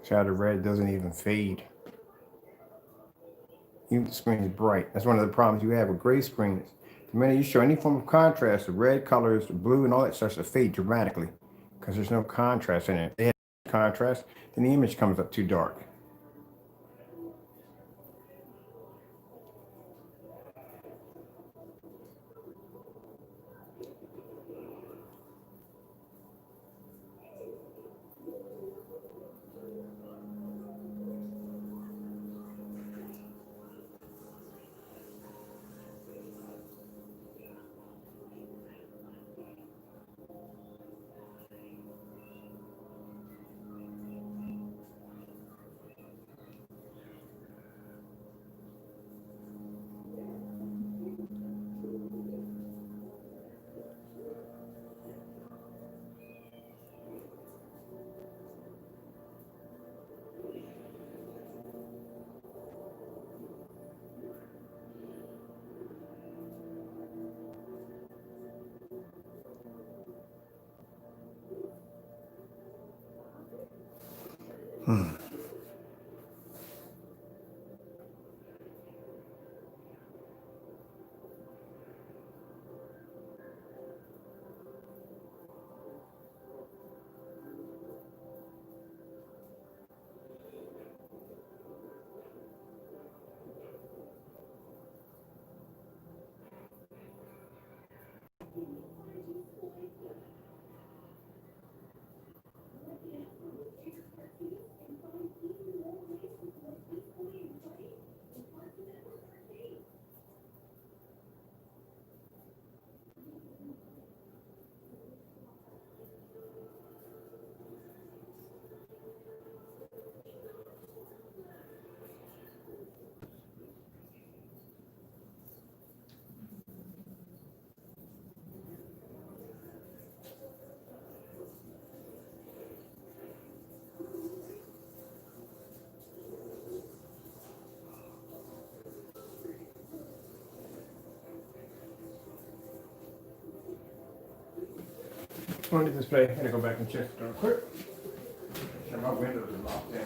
Shadow red doesn't even fade. Even the screen is bright. That's one of the problems you have with gray screens. The minute you show any form of contrast, the red colors, the blue, and all that starts to fade dramatically because there's no contrast in it. They have contrast, then the image comes up too dark. On the display, I'm gonna go back and check it real quick. Sure my windows are locked in.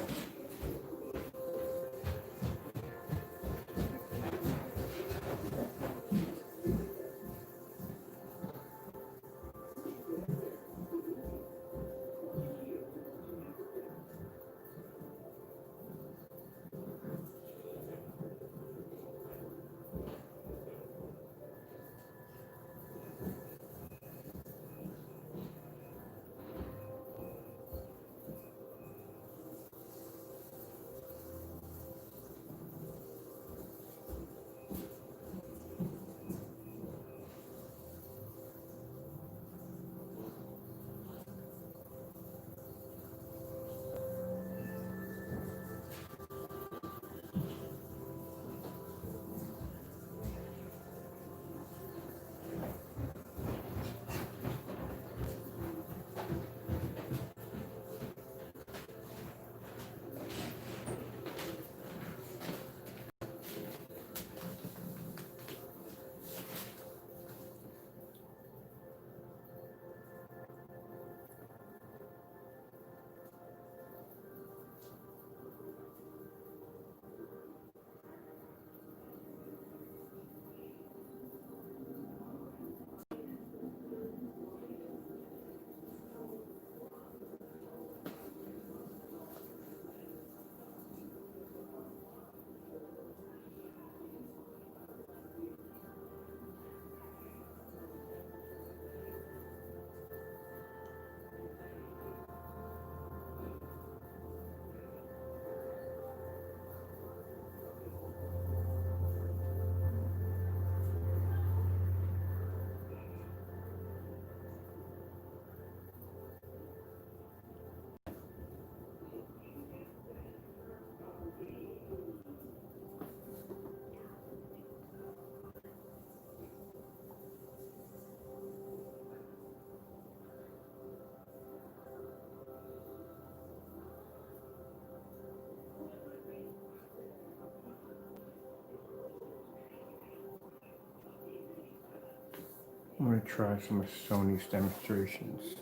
I'm going to try some of Sony's demonstrations.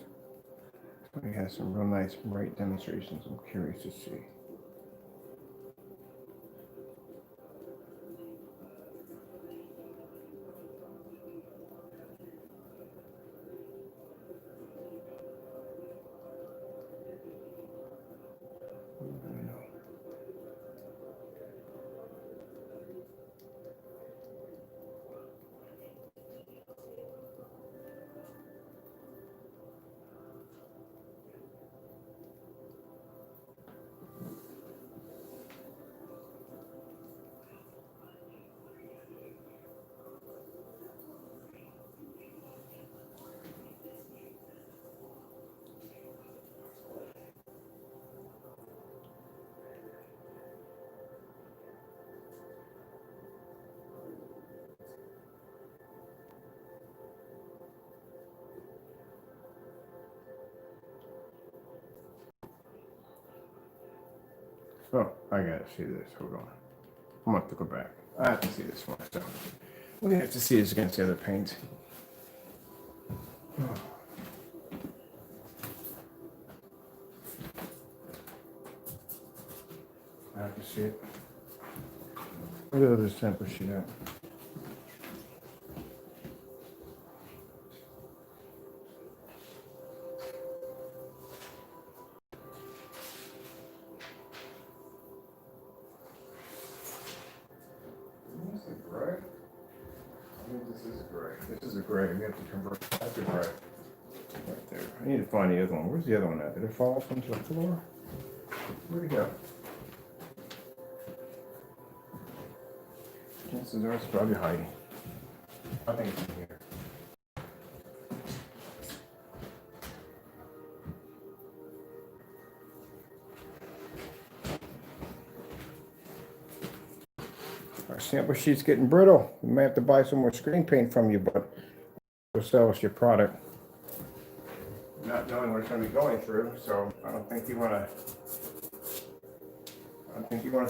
Sony has some real nice bright demonstrations I'm curious to see. Oh, I gotta see this. Hold on. I'm gonna have to go back. I have to see this one. So we have to see this against the other paint. I have to see it. Where the other sample sheet at? Is it gray? I think this is gray. This is a gray. We have to convert that to gray. Right there. I need to find the other one. Where's the other one at? Did it fall off onto the floor? Where'd it go? Chances are it's probably hiding. I think it's in here. Our sample sheet's getting brittle. We may have to buy some more screen paint from you, but we'll sell us your product. Not knowing what it's going to be going through, so I don't think you want us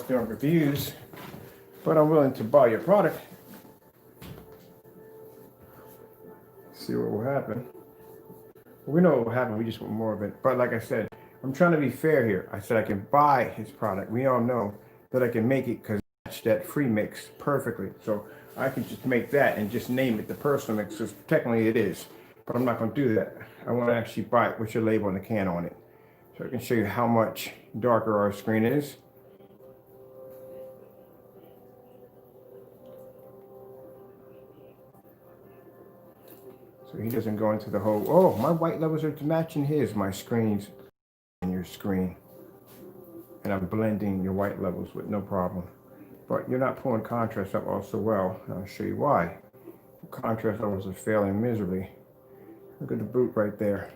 doing reviews, but I'm willing to buy your product. See what will happen. We know what will happen. We just want more of it. But like I said, I'm trying to be fair here. I said I can buy his product. We all know that I can make it because I match that free mix perfectly. So I can just make that and just name it the personal mix, because technically it is. But I'm not going to do that. I want to actually buy it with your label and the can on it. So I can show you how much darker our screen is. So he doesn't go into the whole, oh, my white levels are matching his, my screen's in your screen. And I'm blending your white levels with no problem. But you're not pulling contrast up also well. And I'll show you why. Contrast levels are failing miserably. Look at the boot right there.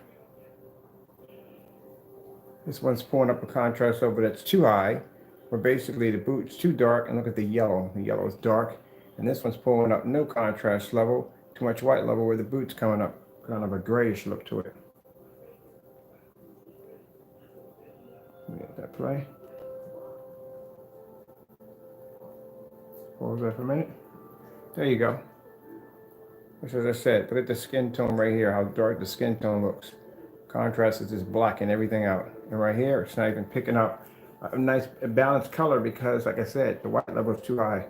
This one's pulling up a contrast level that's too high, where basically the boot's too dark, and look at the yellow. The yellow is dark, and this one's pulling up no contrast level, too much white level, where the boot's coming up kind of a grayish look to it. Let me get that play. Pause that for a minute. There you go. Which, as I said, look at the skin tone right here, how dark the skin tone looks. Contrast is just blacking everything out. And right here, it's not even picking up a nice balanced color because, like I said, the white level is too high.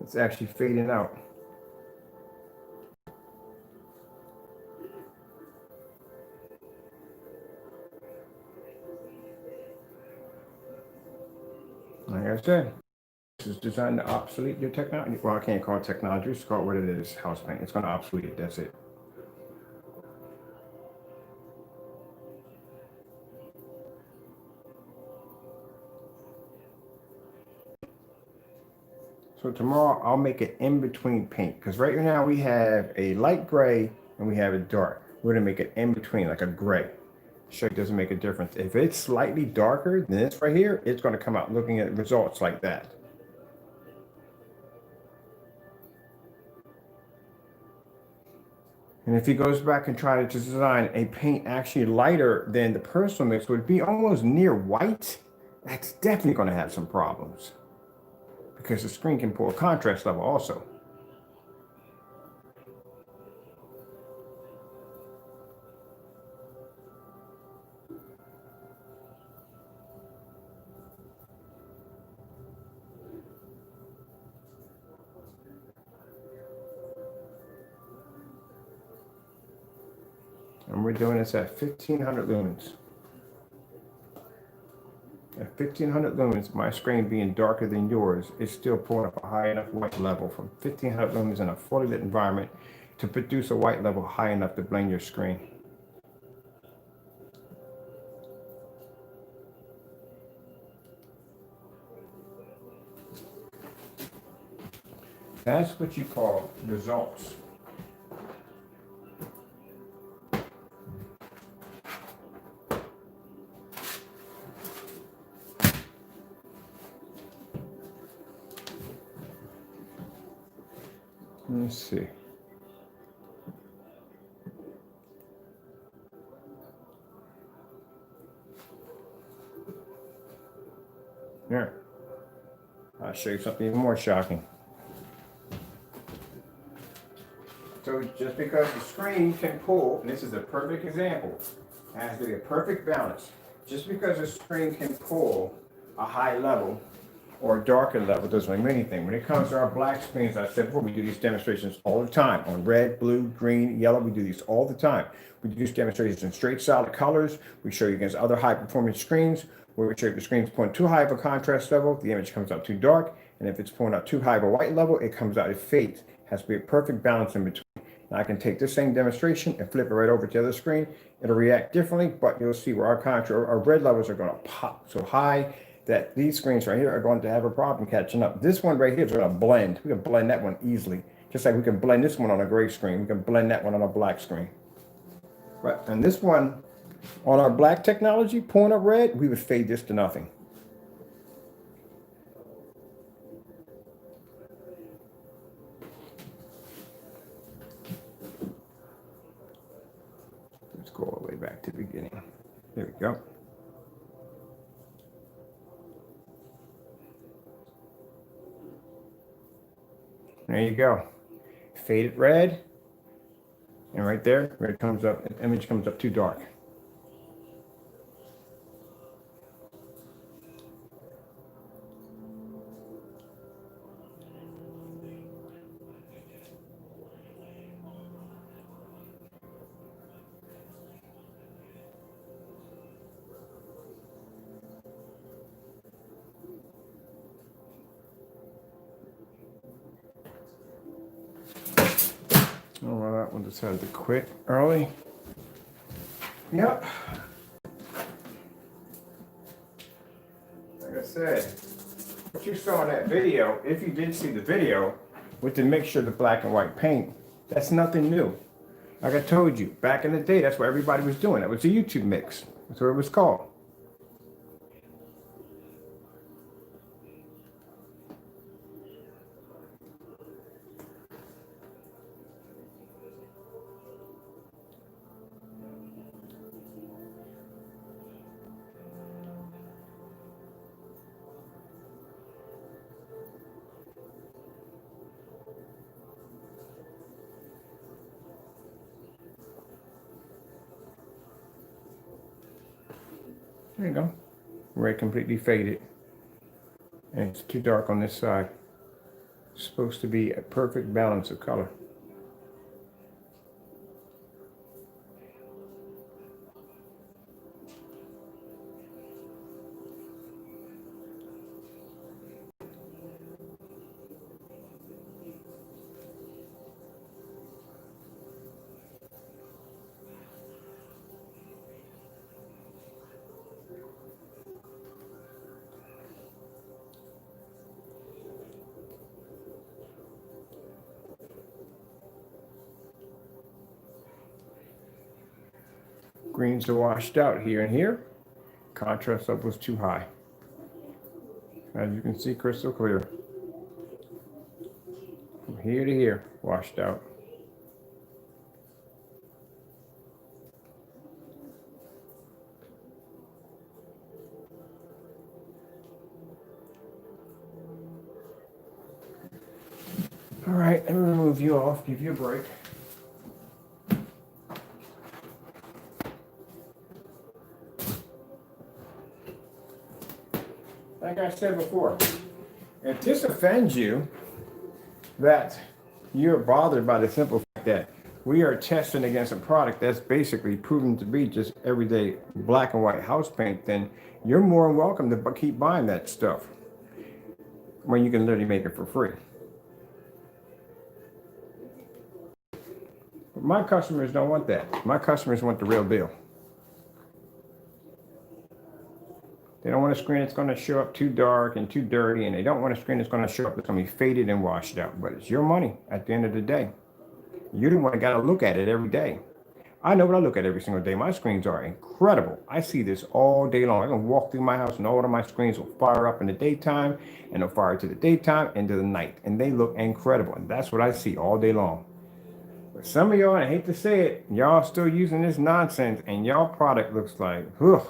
It's actually fading out. Like I said, this is designed to obsolete your technology. Well, I can't call it technology, just call it what it is, house paint. It's going to obsolete it, that's it. So tomorrow I'll make it in between paint, because right now we have a light gray and we have a dark. We're gonna make it in between, like a gray. Show it doesn't make a difference. If it's slightly darker than this right here, it's gonna come out looking at results like that. And if he goes back and tries to design a paint actually lighter than the personal mix, would be almost near white, that's definitely gonna have some problems, because the screen can pull a contrast level also. And we're doing this at 1500 lumens. At 1500 lumens, my screen being darker than yours is still pulling up a high enough white level from 1500 lumens in a fully lit environment to produce a white level high enough to blend your screen. That's what you call results. Let's see. I'll show you something even more shocking. So just because the screen can pull, and this is a perfect example, it has to be a perfect balance. Just because a screen can pull a high level or a darker level doesn't mean anything. When it comes to our black screens, I said before, we do these demonstrations all the time on red, blue, green, yellow. We do these all the time. We do these demonstrations in straight solid colors. We show you against other high performance screens where we show you the screen's pulling too high of a contrast level, the image comes out too dark, and if it's pulling out too high of a white level, it comes out, it fades. It has to be a perfect balance in between. Now I can take this same demonstration and flip it right over to the other screen. It'll react differently, but you'll see where our red levels are going to pop so high that these screens right here are going to have a problem catching up. This one right here is going to blend. We can blend that one easily. Just like we can blend this one on a gray screen. We can blend that one on a black screen. Right, and this one, on our black technology, pulling up red, we would fade this to nothing. Let's go all the way back to the beginning. There we go. There you go. Faded red. And right there, where it comes up, the image comes up too dark. Oh, well, that one decided to quit early. Yep. Like I said, what you saw in that video, if you did see the video, with the mixture of the black and white paint, that's nothing new. Like I told you, back in the day, that's what everybody was doing. That was a YouTube mix. That's what it was called. There you go. Red completely faded. And it's too dark on this side. It's supposed to be a perfect balance of color. Greens are washed out here and here. Contrast up was too high. As you can see, crystal clear. From here to here, washed out. All right, let me remove you off, give you a break. Like I said before, if this offends you, that you're bothered by the simple fact that we are testing against a product that's basically proven to be just everyday black and white house paint, then you're more than welcome to keep buying that stuff when you can literally make it for free. But my customers don't want that. My customers want the real deal. They don't want a screen that's going to show up too dark and too dirty, and they don't want a screen that's going to show up that's going to be faded and washed out. But it's your money at the end of the day. You're the one that got to look at it every day. I know what I look at every single day. My screens are incredible. I see this all day long. I can walk through my house and all of my screens will fire up in the daytime, and they'll fire to the daytime and to the night. And they look incredible. And that's what I see all day long. But some of y'all, and I hate to say it, y'all still using this nonsense, and y'all product looks like, ugh.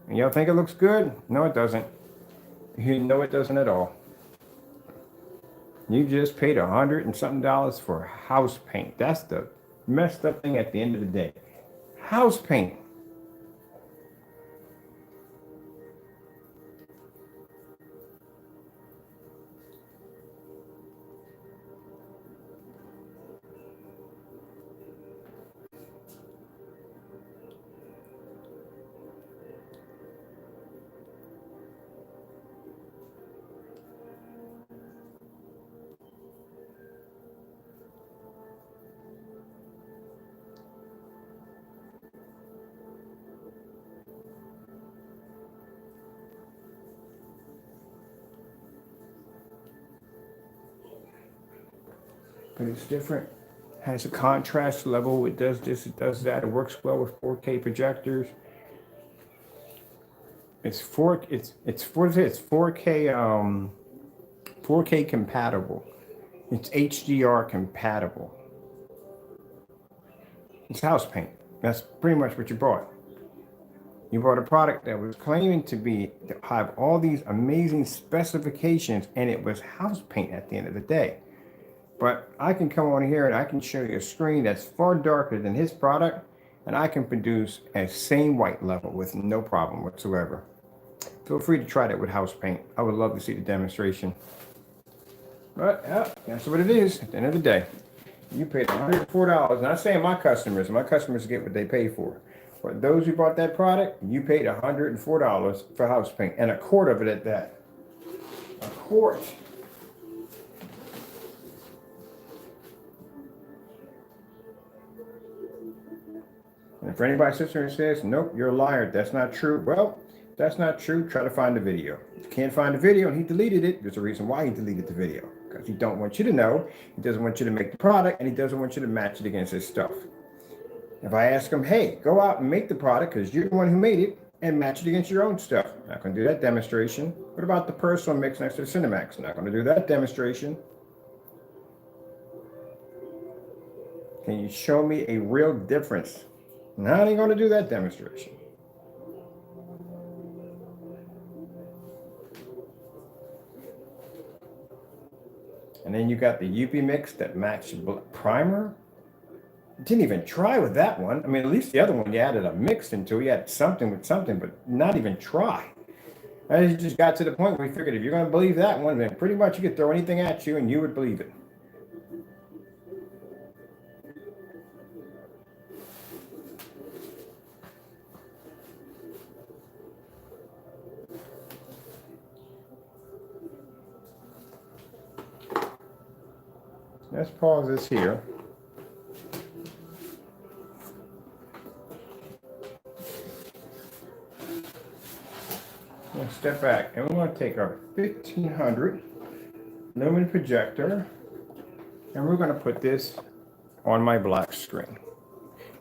And y'all think it looks good? No, it doesn't. No, it doesn't at all. You just paid $100 and something for house paint. That's the messed up thing at the end of the day. House paint. But it's different. Has a contrast level. It does this, it does that. It works well with 4K projectors. It's 4K compatible. It's HDR compatible. It's house paint. That's pretty much what you bought. You bought a product that was claiming to have all these amazing specifications, and it was house paint at the end of the day. But I can come on here and I can show you a screen that's far darker than his product, and I can produce a same white level with no problem whatsoever. Feel free to try that with house paint. I would love to see the demonstration. But yeah, that's what it is at the end of the day. You paid $104. Not saying my customers get what they pay for. But those who bought that product, you paid $104 for house paint, and a quart of it at that. A quart. And if anybody sits there and says, nope, you're a liar, that's not true. Well, if that's not true, try to find the video. If you can't find the video and he deleted it, there's a reason why he deleted the video. Because he don't want you to know, he doesn't want you to make the product, and he doesn't want you to match it against his stuff. If I ask him, hey, go out and make the product because you're the one who made it and match it against your own stuff. Not going to do that demonstration. What about the personal mix next to the Cinemax? Not going to do that demonstration. Can you show me a real difference? Not even going to do that demonstration. And then you got the UP mix that matched primer. Didn't even try with that one. I mean, at least the other one you added a mix into. You had something with something, but not even try. And it just got to the point where we figured if you're going to believe that one, then pretty much you could throw anything at you and you would believe it. Let's pause this here. We'll step back and we want to take our 1500 lumen projector and we're going to put this on my black screen.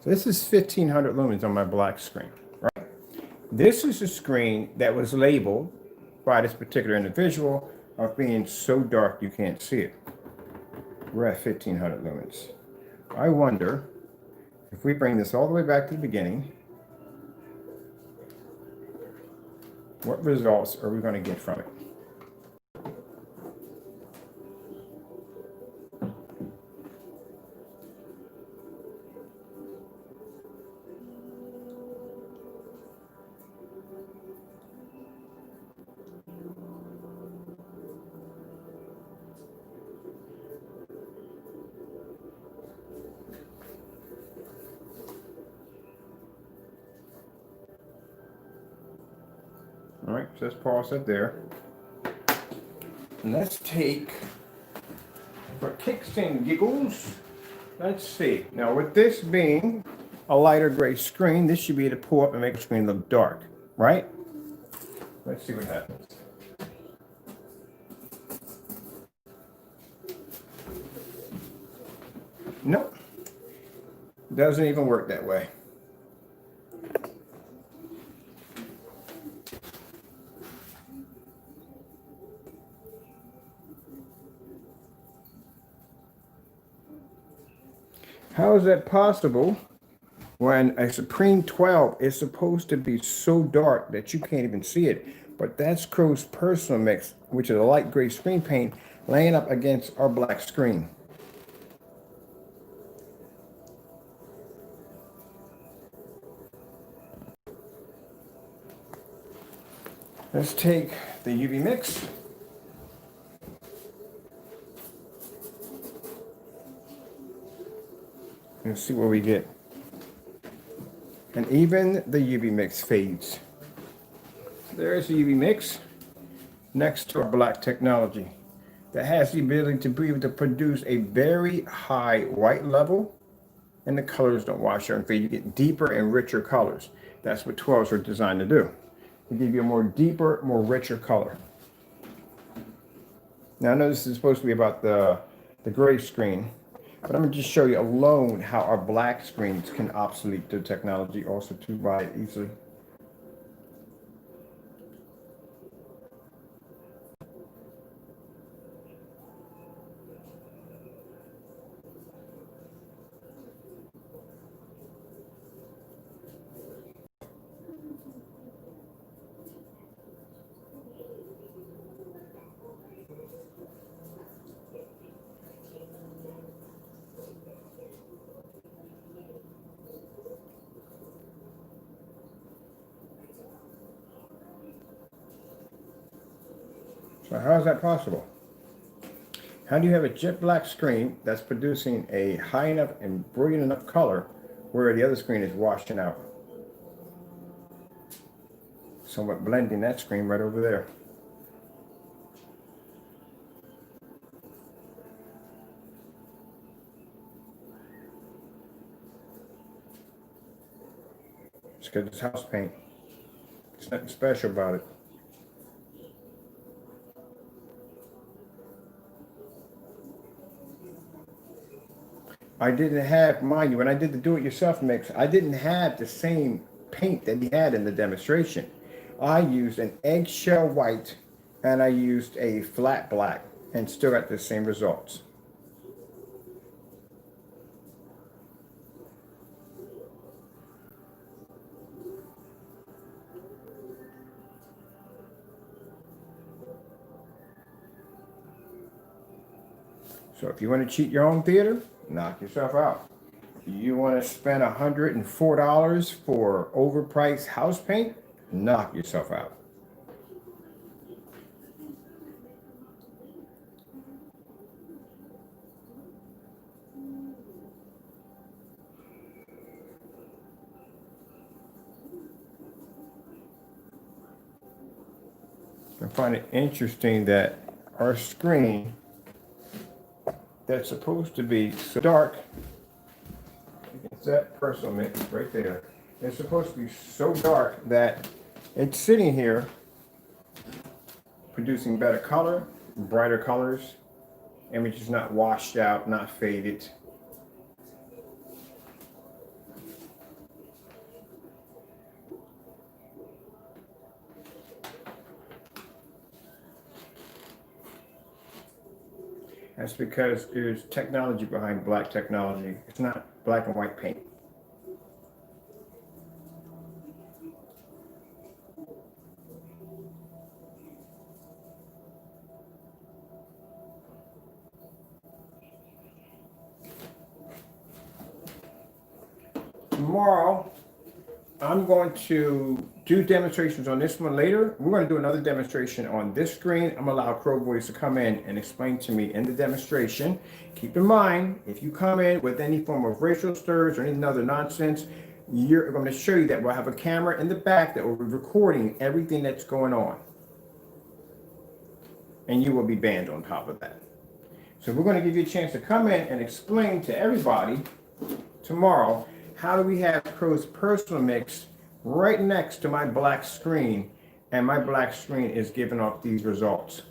So this is 1500 lumens on my black screen, right? This is a screen that was labeled by this particular individual of being so dark you can't see it. We're at 1500 lumens. I wonder if we bring this all the way back to the beginning, what results are we going to get from it? All right, so let's pause it there. And let's take, for kicks and giggles, let's see. Now with this being a lighter gray screen, this should be able to pull up and make the screen look dark, right? Let's see what happens. Nope, doesn't even work that way. How is that possible when a Supreme 12 is supposed to be so dark that you can't even see it? But that's Crow's personal mix, which is a light gray screen paint laying up against our black screen. Let's take the UV mix. And see what we get. And even the UV mix fades. There's the UV mix next to our black technology that has the ability to be able to produce a very high white level, and the colors don't wash out and fade. You get deeper and richer colors. That's what 12s are designed to do. To give you a more deeper, more richer color. Now I know this is supposed to be about the gray screen, but I'm going to just show you alone how our black screens can obsolete the technology also to buy it easily. So how is that possible? How do you have a jet black screen that's producing a high enough and brilliant enough color where the other screen is washing out? Somewhat blending that screen right over there. It's because it's house paint. There's nothing special about it. I didn't have, mind you, when I did the do-it-yourself mix, I didn't have the same paint that he had in the demonstration. I used an eggshell white and I used a flat black and still got the same results. So if you want to cheat your own theater, knock yourself out. You want to spend $104 for overpriced house paint, knock yourself out. I find it interesting that our screen that's supposed to be so dark, it's that personal mix right there. It's supposed to be so dark that it's sitting here producing better color, brighter colors, image is not washed out, not faded. That's because there's technology behind black technology. It's not black and white paint. Tomorrow, I'm going to do demonstrations on this one later. We're going to do another demonstration on this screen. I'm going to allow Crow Boys to come in and explain to me in the demonstration. Keep in mind, if you come in with any form of racial slurs or any other nonsense, I'm going to show you that we'll have a camera in the back that will be recording everything that's going on. And you will be banned on top of that. So we're going to give you a chance to come in and explain to everybody tomorrow how do we have Crow's personal mix right next to my black screen, and my black screen is giving off these results.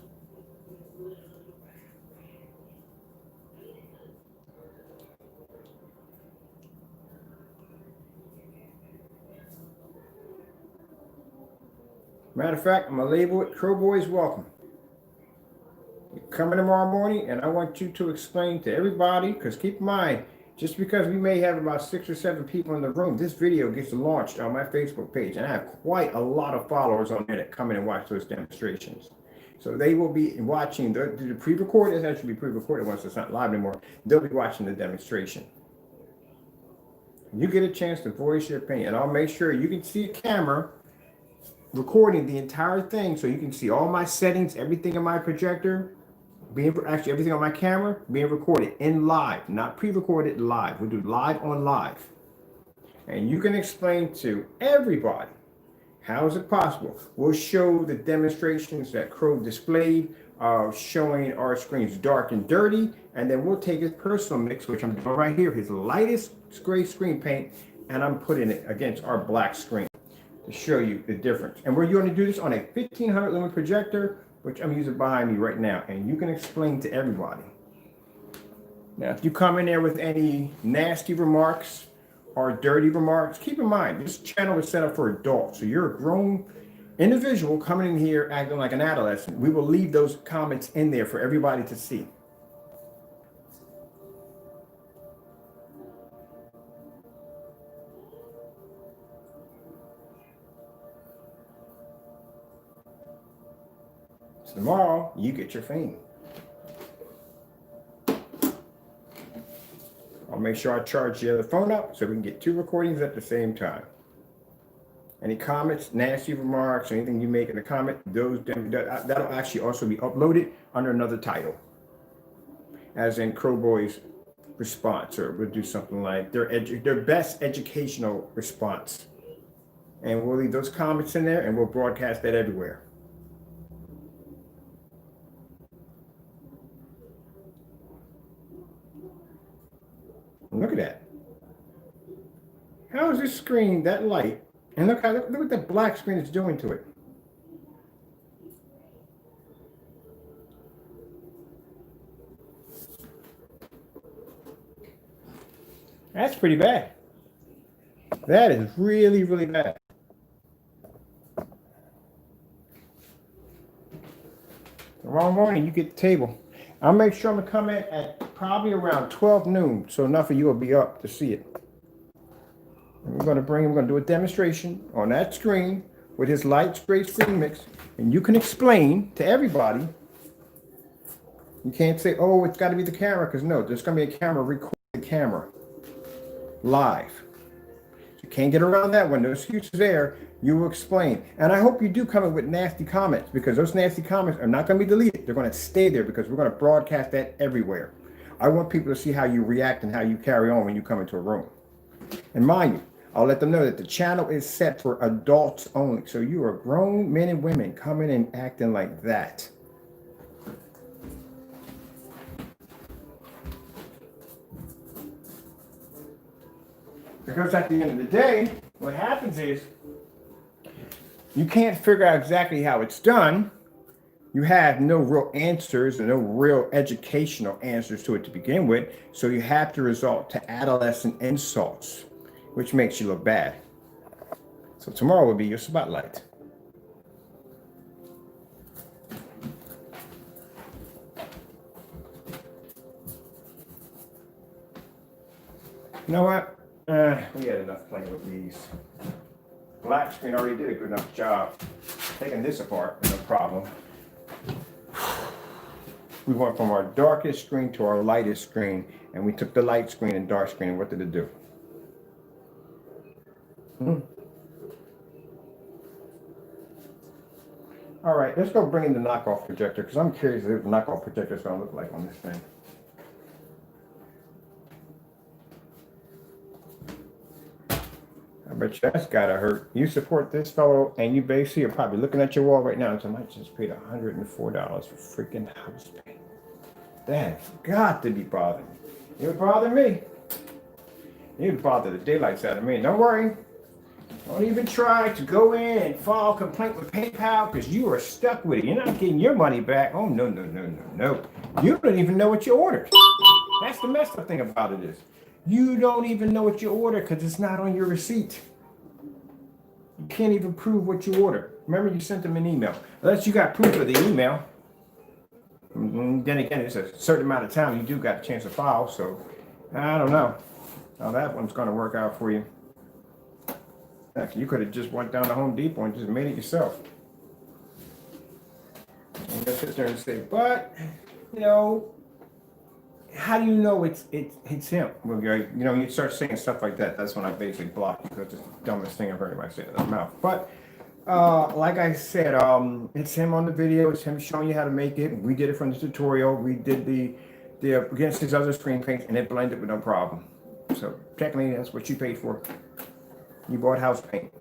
Matter of fact, I'm going to label it Crow Boys Welcome. You're coming tomorrow morning, and I want you to explain to everybody, because keep in mind, just because we may have about 6 or 7 people in the room, this video gets launched on my Facebook page, and I have quite a lot of followers on there that come in and watch those demonstrations. So they will be watching the pre-recorded. It should be pre-recorded once it's not live anymore. They'll be watching the demonstration. You get a chance to voice your opinion, and I'll make sure you can see a camera recording the entire thing, so you can see all my settings, everything in my projector, actually everything on my camera being recorded in live, not pre-recorded, live. We'll do live on live, and you can explain to everybody how is it possible. We'll show the demonstrations that Crow displayed, showing our screens dark and dirty, and then we'll take his personal mix, which I'm doing right here, his lightest gray screen paint, and I'm putting it against our black screen to show you the difference. And we're going to do this on a 1500 lumen projector, which I'm using behind me right now, and you can explain to everybody. Now, if you come in there with any nasty remarks or dirty remarks, keep in mind, this channel is set up for adults. So you're a grown individual coming in here acting like an adolescent. We will leave those comments in there for everybody to see. So tomorrow, you get your fame. I'll make sure I charge the other phone up so we can get 2 recordings at the same time. Any comments, nasty remarks, anything you make in a comment, that'll actually also be uploaded under another title, as in Crowboy's response, or we'll do something like their best educational response, and we'll leave those comments in there, and we'll broadcast that everywhere. Look at that. How is this screen that light? And look what the black screen is doing to it. That's pretty bad. That is really, really bad. Tomorrow morning, you get the table. I'll make sure I'm gonna come in at probably around 12 noon, so enough of you will be up to see it. And we're gonna do a demonstration on that screen with his light gray screen mix, and you can explain to everybody. You can't say, "Oh, it's got to be the camera," because no, there's gonna be a camera recording the camera live. So you can't get around that one. No excuses there. You will explain, and I hope you do come in with nasty comments, because those nasty comments are not going to be deleted. They're going to stay there, because we're going to broadcast that everywhere. I want people to see how you react and how you carry on when you come into a room. And mind you, I'll let them know that the channel is set for adults only. So you are grown men and women coming and acting like that. Because at the end of the day, what happens is you can't figure out exactly how it's done. You have no real answers and no real educational answers to it to begin with. So you have to resort to adolescent insults, which makes you look bad. So tomorrow will be your spotlight. You know what? We had enough playing with these. Black screen already did a good enough job. Taking this apart, no problem. We went from our darkest screen to our lightest screen, and we took the light screen and dark screen, and what did it do? All right, let's go bring in the knockoff projector, because I'm curious what the knockoff projector is going to look like on this thing. I bet you that's gotta hurt. You support this fellow, and you basically are probably looking at your wall right now, so I might just paid $104 for freaking house paint. That's got to be bothering me. It would bother me. It would bother the daylights out of me. Don't worry. Don't even try to go in and file a complaint with PayPal, because you are stuck with it. You're not getting your money back. Oh, no, no, no, no, no. You don't even know what you ordered. That's the messed up thing about it is, you don't even know what you ordered because it's not on your receipt. You can't even prove what you ordered. Remember, you sent them an email. Unless you got proof of the email. Then again, it's a certain amount of time you do got a chance to file, so I don't know how that one's going to work out for you. Heck, you could have just went down to Home Depot and just made it yourself. gonna sit there and say, but you know, how do you know it's him? Well, you know, you start saying stuff like that. That's when I basically block you because it's the dumbest thing I've heard anybody say in their mouth. But like I said, it's him on the video. It's him showing you how to make it. We did it from the tutorial. We did the against his other screen paints, and it blended with no problem. So technically, that's what you paid for. You bought house paint.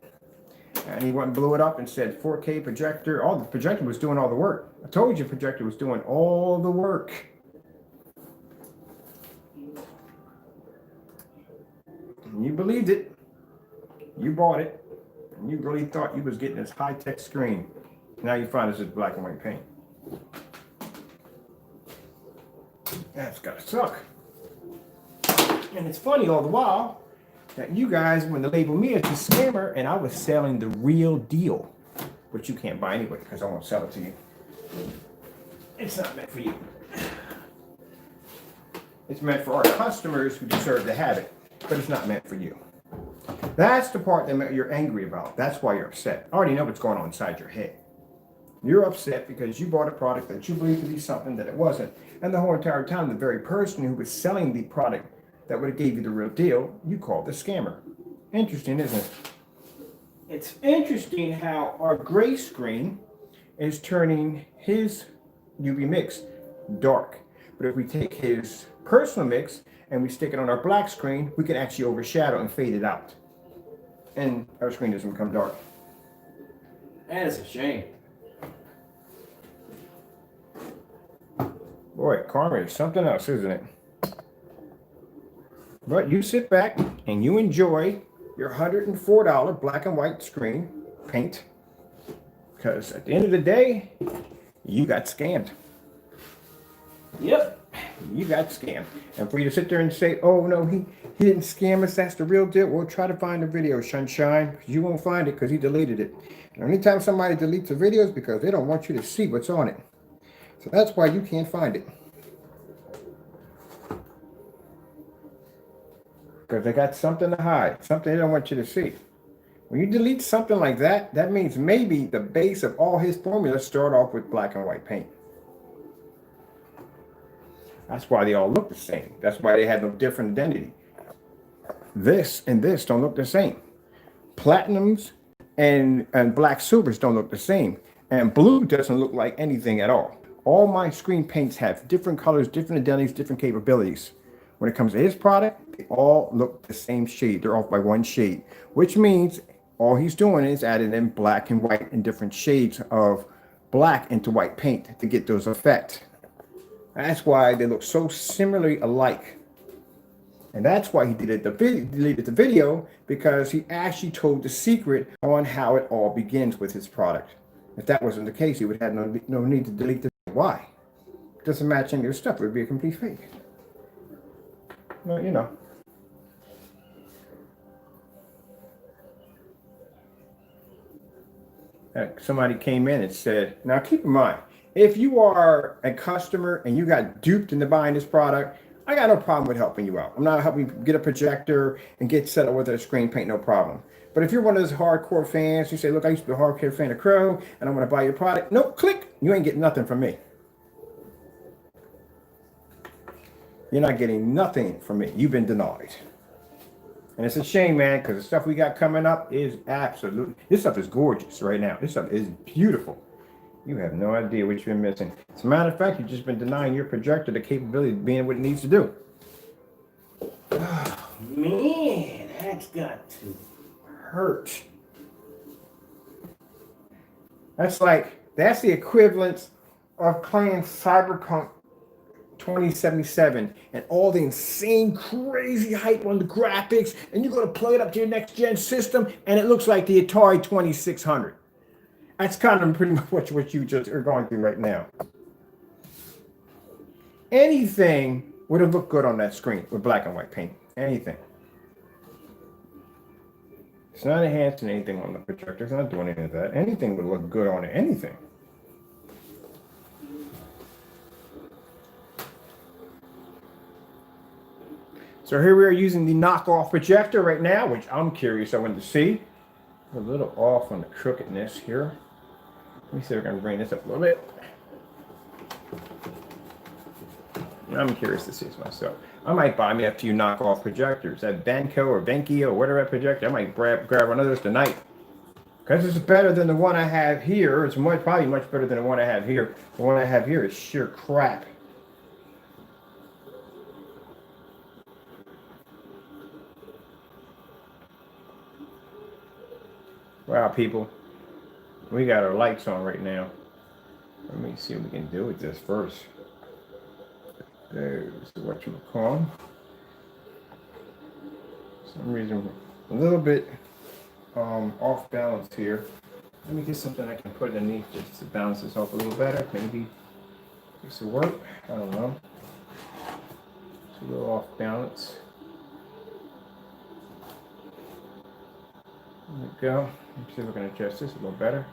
And he went and blew it up and said 4K projector. The projector was doing all the work. I told you projector was doing all the work. And you believed it. You bought it. And you really thought you was getting this high-tech screen. Now you find it's just black and white paint. That's gotta suck. And it's funny all the while that you guys want to label me as a scammer, and I was selling the real deal, which you can't buy anyway because I won't sell it to you. It's not meant for you. It's meant for our customers who deserve to have it, but it's not meant for you. That's the part that you're angry about. That's why you're upset. I already know what's going on inside your head. You're upset because you bought a product that you believed to be something that it wasn't. And the whole entire time, the very person who was selling the product that would have gave you the real deal, you called the scammer. Interesting, isn't it? It's interesting how our gray screen is turning his UV mix dark. But if we take his personal mix and we stick it on our black screen, we can actually overshadow and fade it out. And our screen doesn't become dark. That is a shame. Boy, karma is something else, isn't it? But you sit back and you enjoy your $104 black and white screen paint, because at the end of the day, you got scammed. Yep, you got scammed. And for you to sit there and say, oh no, he didn't scam us, that's the real deal. Well, try to find the video, sunshine. You won't find it because he deleted it. And anytime somebody deletes a video, it's because they don't want you to see what's on it. So that's why you can't find it. Because they got something to hide, something they don't want you to see. When you delete something like that, that means maybe the base of all his formulas start off with black and white paint. That's why they all look the same. That's why they have no different identity. This and this don't look the same. Platinums and black silvers don't look the same. And blue doesn't look like anything at all. All my screen paints have different colors, different identities, different capabilities. When it comes to his product, they all look the same shade. They're off by one shade, which means all he's doing is adding in black and white and different shades of black into white paint to get those effects. That's why they look so similarly alike. And that's why he deleted the video, because he actually told the secret on how it all begins with his product. If that wasn't the case, he would have no need to delete the video. Why? It doesn't match any of your stuff. It would be a complete fake. Well, you know. Somebody came in and said, now keep in mind, if you are a customer and you got duped into buying this product, I got no problem with helping you out. I'm not helping you get a projector and get set up with a screen paint, no problem. But if you're one of those hardcore fans, you say, look, I used to be a hardcore fan of Crow and I want to buy your product. Nope, click. You ain't getting nothing from me. You're not getting nothing from me. You've been denied. And it's a shame, man, because the stuff we got coming up is absolutely, this stuff is gorgeous right now. This stuff is beautiful. You have no idea what you've been missing. As a matter of fact, you've just been denying your projector the capability of being what it needs to do. Oh, man, that's got to hurt. That's the equivalent of playing Cyberpunk 2077 and all the insane crazy hype on the graphics, and you're going to plug it up to your next gen system and it looks like the Atari 2600. That's kind of pretty much what you just are going through right now. Anything would have looked good on that screen with black and white paint. Anything. It's not enhancing anything on the projector. It's not doing any of that. Anything would look good on it. Anything. So here we are using the knockoff projector right now, which I'm curious I wanted to see. A little off on the crookedness here. Let me see if I can bring this up a little bit. I'm curious to see this myself. I might buy me a few knockoff projectors at Benco or Benkio or whatever projector. I might grab one of those tonight. Because it's better than the one I have here. It's probably much better than the one I have here. The one I have here is sheer crap. Wow, people. We got our lights on right now. Let me see what we can do with this first. There's whatchamacallit. For some reason, a little bit off balance here. Let me get something I can put underneath just to balance this off a little better. Maybe this will work. I don't know. It's a little off balance. There we go. Let's see if we can adjust this a little better.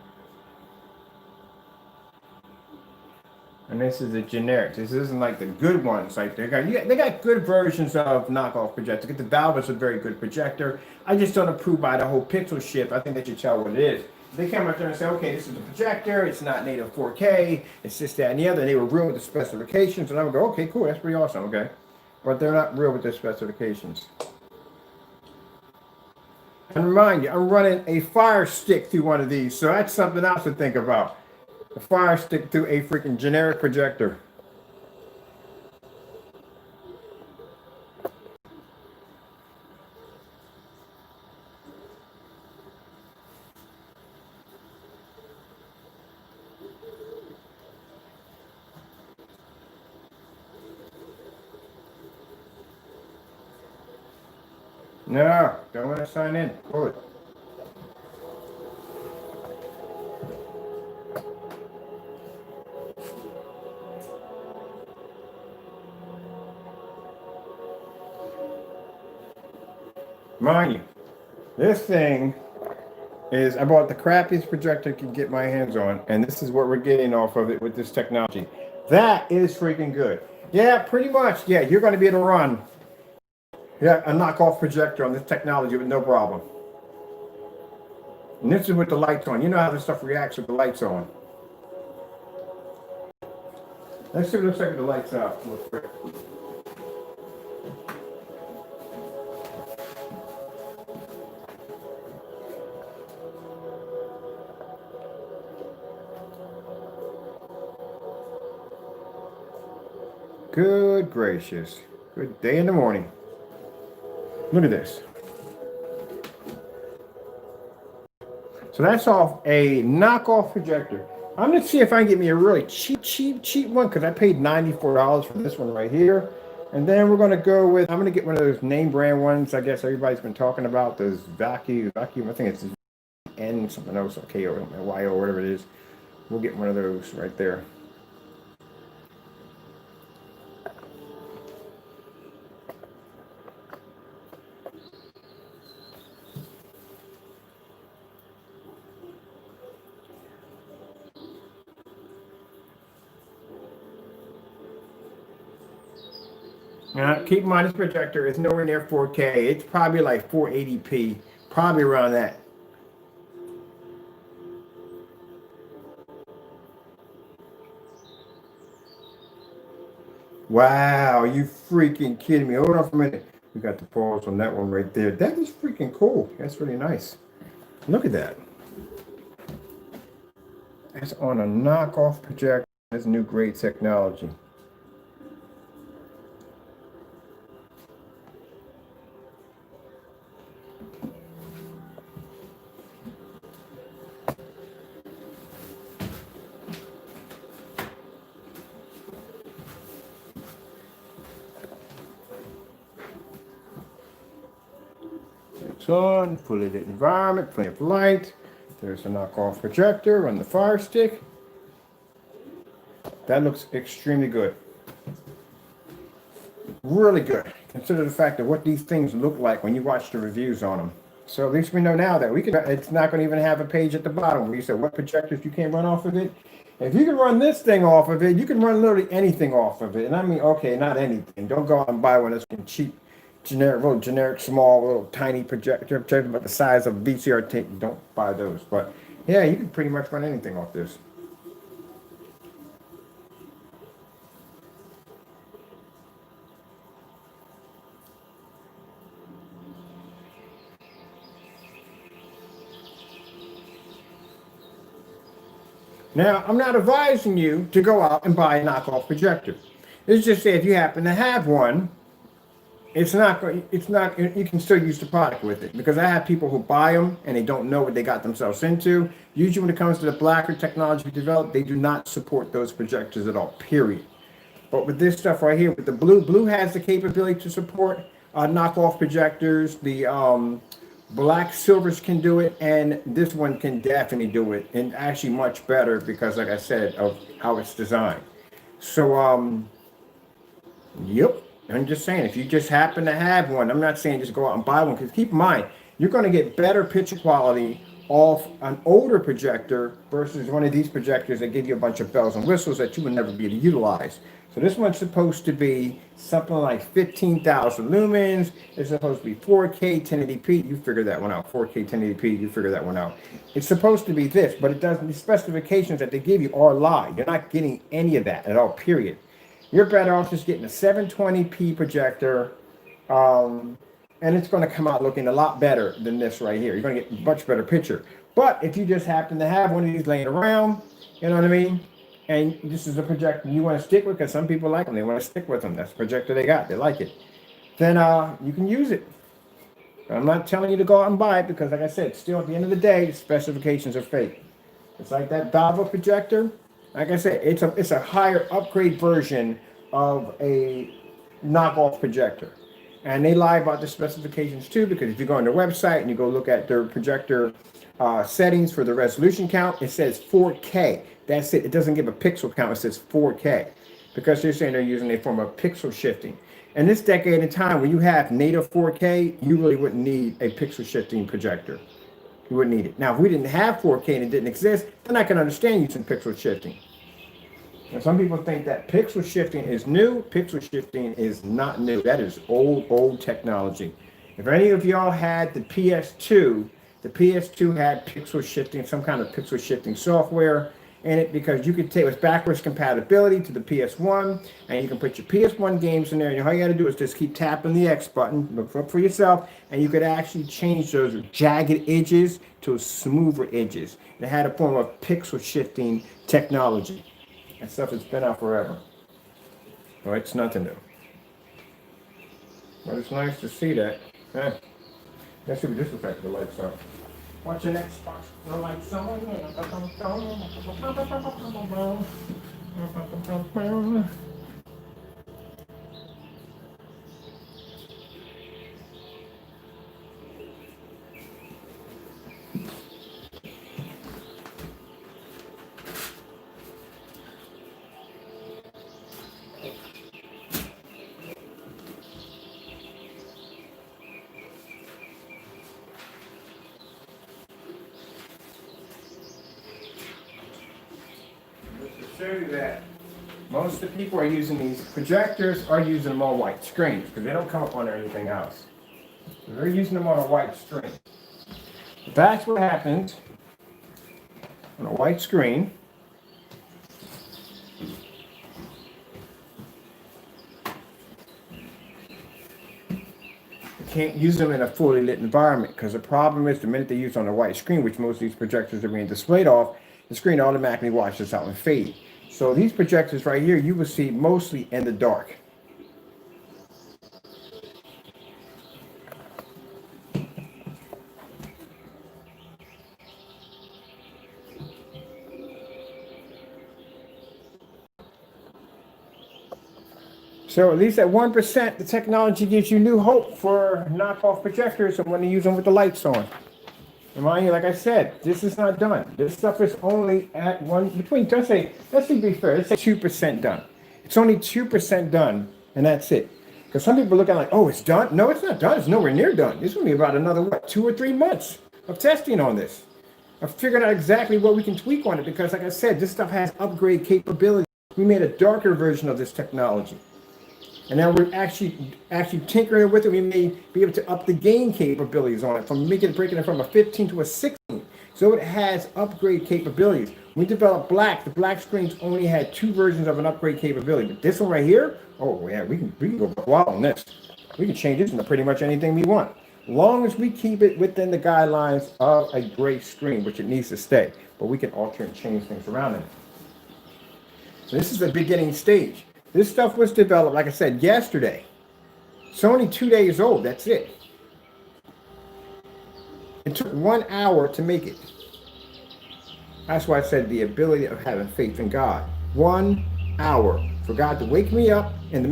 And this is the generic. This isn't like the good ones. Like they got good versions of knockoff projectors. Get the Valve is a very good projector. I just don't approve by the whole pixel shift. I think they should tell what it is. They come out there and say, okay, this is the projector. It's not native 4K. It's this, that, and the other. And they were real with the specifications, and I would go, okay, cool, that's pretty awesome, okay. But they're not real with their specifications. And remind you, I'm running a Fire Stick through one of these, so that's something else to think about. A Fire Stick through a freaking generic projector. No, don't want to sign in. Pull it. Mind you, this thing is, I bought the crappiest projector I could get my hands on, and this is what we're getting off of it with this technology. That is freaking good. Yeah, pretty much. Yeah, you're going to be able to run a knockoff projector on this technology with no problem. And this is with the lights on. You know how this stuff reacts with the lights on. Let's see what it looks like with the lights out real quick. Good gracious. Good day in the morning. Look at this. So that's off a knockoff projector. I'm going to see if I can get me a really cheap one, because I paid $94 for this one right here. And then we're going to go with, I'm going to get one of those name brand ones. I guess everybody's been talking about those vacuum. I think it's N something else, or K or Y or whatever it is. We'll get one of those right there. Now, keep in mind, this projector is nowhere near 4K. It's probably like 480p, probably around that. Wow, you freaking kidding me? Hold on for a minute. We got the pause on that one right there. That is freaking cool. That's really nice. Look at that. That's on a knockoff projector. That's new great technology. It's on, fully lit environment, plenty of light. There's a knockoff projector on the Fire Stick. That looks extremely good. Really good. Consider the fact of what these things look like when you watch the reviews on them. So at least we know now that we can. It's not going to even have a page at the bottom where you say what projectors you can run off of it. If you can run this thing off of it, you can run literally anything off of it. And I mean, okay, not anything. Don't go out and buy one that's cheap, generic, small, little tiny projector about the size of VCR tape. Don't buy those. But yeah, you can pretty much run anything off this. Now, I'm not advising you to go out and buy a knockoff projector. It's just say if you happen to have one, it's not, you can still use the product with it, because I have people who buy them and they don't know what they got themselves into. Usually when it comes to the Blacker technology we developed, they do not support those projectors at all, period. But with this stuff right here, with the blue has the capability to support knockoff projectors. The black silvers can do it, and this one can definitely do it, and actually much better because, like I said, of how it's designed. So, yep. I'm just saying, if you just happen to have one, I'm not saying just go out and buy one, because keep in mind, you're going to get better picture quality off an older projector versus one of these projectors that give you a bunch of bells and whistles that you would never be able to utilize. So this one's supposed to be something like 15,000 lumens. It's supposed to be 4K 1080p. You figure that one out. 4K 1080p. You figure that one out. It's supposed to be this, but it doesn't. The specifications that they give you are a lie. You're not getting any of that at all. Period. You're better off just getting a 720p projector, and it's going to come out looking a lot better than this right here. You're going to get a much better picture. But if you just happen to have one of these laying around, you know what I mean? And this is a projector you want to stick with, because some people like them. They want to stick with them. That's the projector they got. They like it. Then you can use it. I'm not telling you to go out and buy it, because, like I said, still at the end of the day, the specifications are fake. It's like that Dava projector. Like I said, it's a higher upgrade version of a knockoff projector. And they lie about the specifications too, because if you go on their website and you go look at their projector settings for the resolution count, it says 4K. That's it. It doesn't give a pixel count. It says 4K, because they're saying they're using a form of pixel shifting. In this decade and time, when you have native 4K, you really wouldn't need a pixel shifting projector. You wouldn't need it. Now, if we didn't have 4K and it didn't exist, then I can understand using pixel shifting. And some people think that pixel shifting is new. Pixel shifting is not new. That is old technology. If any of y'all had the PS2 had pixel shifting, some kind of pixel shifting software in it, because you could take, with backwards compatibility to the PS1, and you can put your PS1 games in there, and all you got to do is just keep tapping the X button, look up for yourself, and you could actually change those jagged edges to smoother edges. It had a form of pixel shifting technology. And stuff has been out forever. Well, it's nothing new. But it's nice to see that. Let's see what this looks like with the lights on. Watch your next spot. The lights on. Show you that most of the people are using these projectors are using them on white screens, because they don't come up on anything else. So they're using them on a white screen. That's what happens on a white screen. You can't use them in a fully lit environment, because the problem is the minute they use on a white screen, which most of these projectors are being displayed off, the screen automatically washes out and fades. So these projectors right here, you will see mostly in the dark. So at least at 1%, the technology gives you new hope for knockoff projectors and when you use them with the lights on. And mind you, like I said, this is not done. This stuff is only at let's be fair, let's say 2% done. It's only 2% done, and that's it. Because some people look at it like, oh, it's done? No, it's not done. It's nowhere near done. It's going to be about another, 2 or 3 months of testing on this. I've figured out exactly what we can tweak on it, because like I said, this stuff has upgrade capability. We made a darker version of this technology. And now we're actually tinkering with it. We may be able to up the gain capabilities on it, breaking it from a 15 to a 16. So it has upgrade capabilities. When we developed black, the black screens only had 2 versions of an upgrade capability. But this one right here, oh yeah, we can go wild on this. We can change this into pretty much anything we want. Long as we keep it within the guidelines of a gray screen, which it needs to stay, but we can alter and change things around it. So this is the beginning stage. This stuff was developed, like I said, yesterday. It's only 2 days old, that's it. It took 1 hour to make it. That's why I said the ability of having faith in God. 1 hour for God to wake me up in the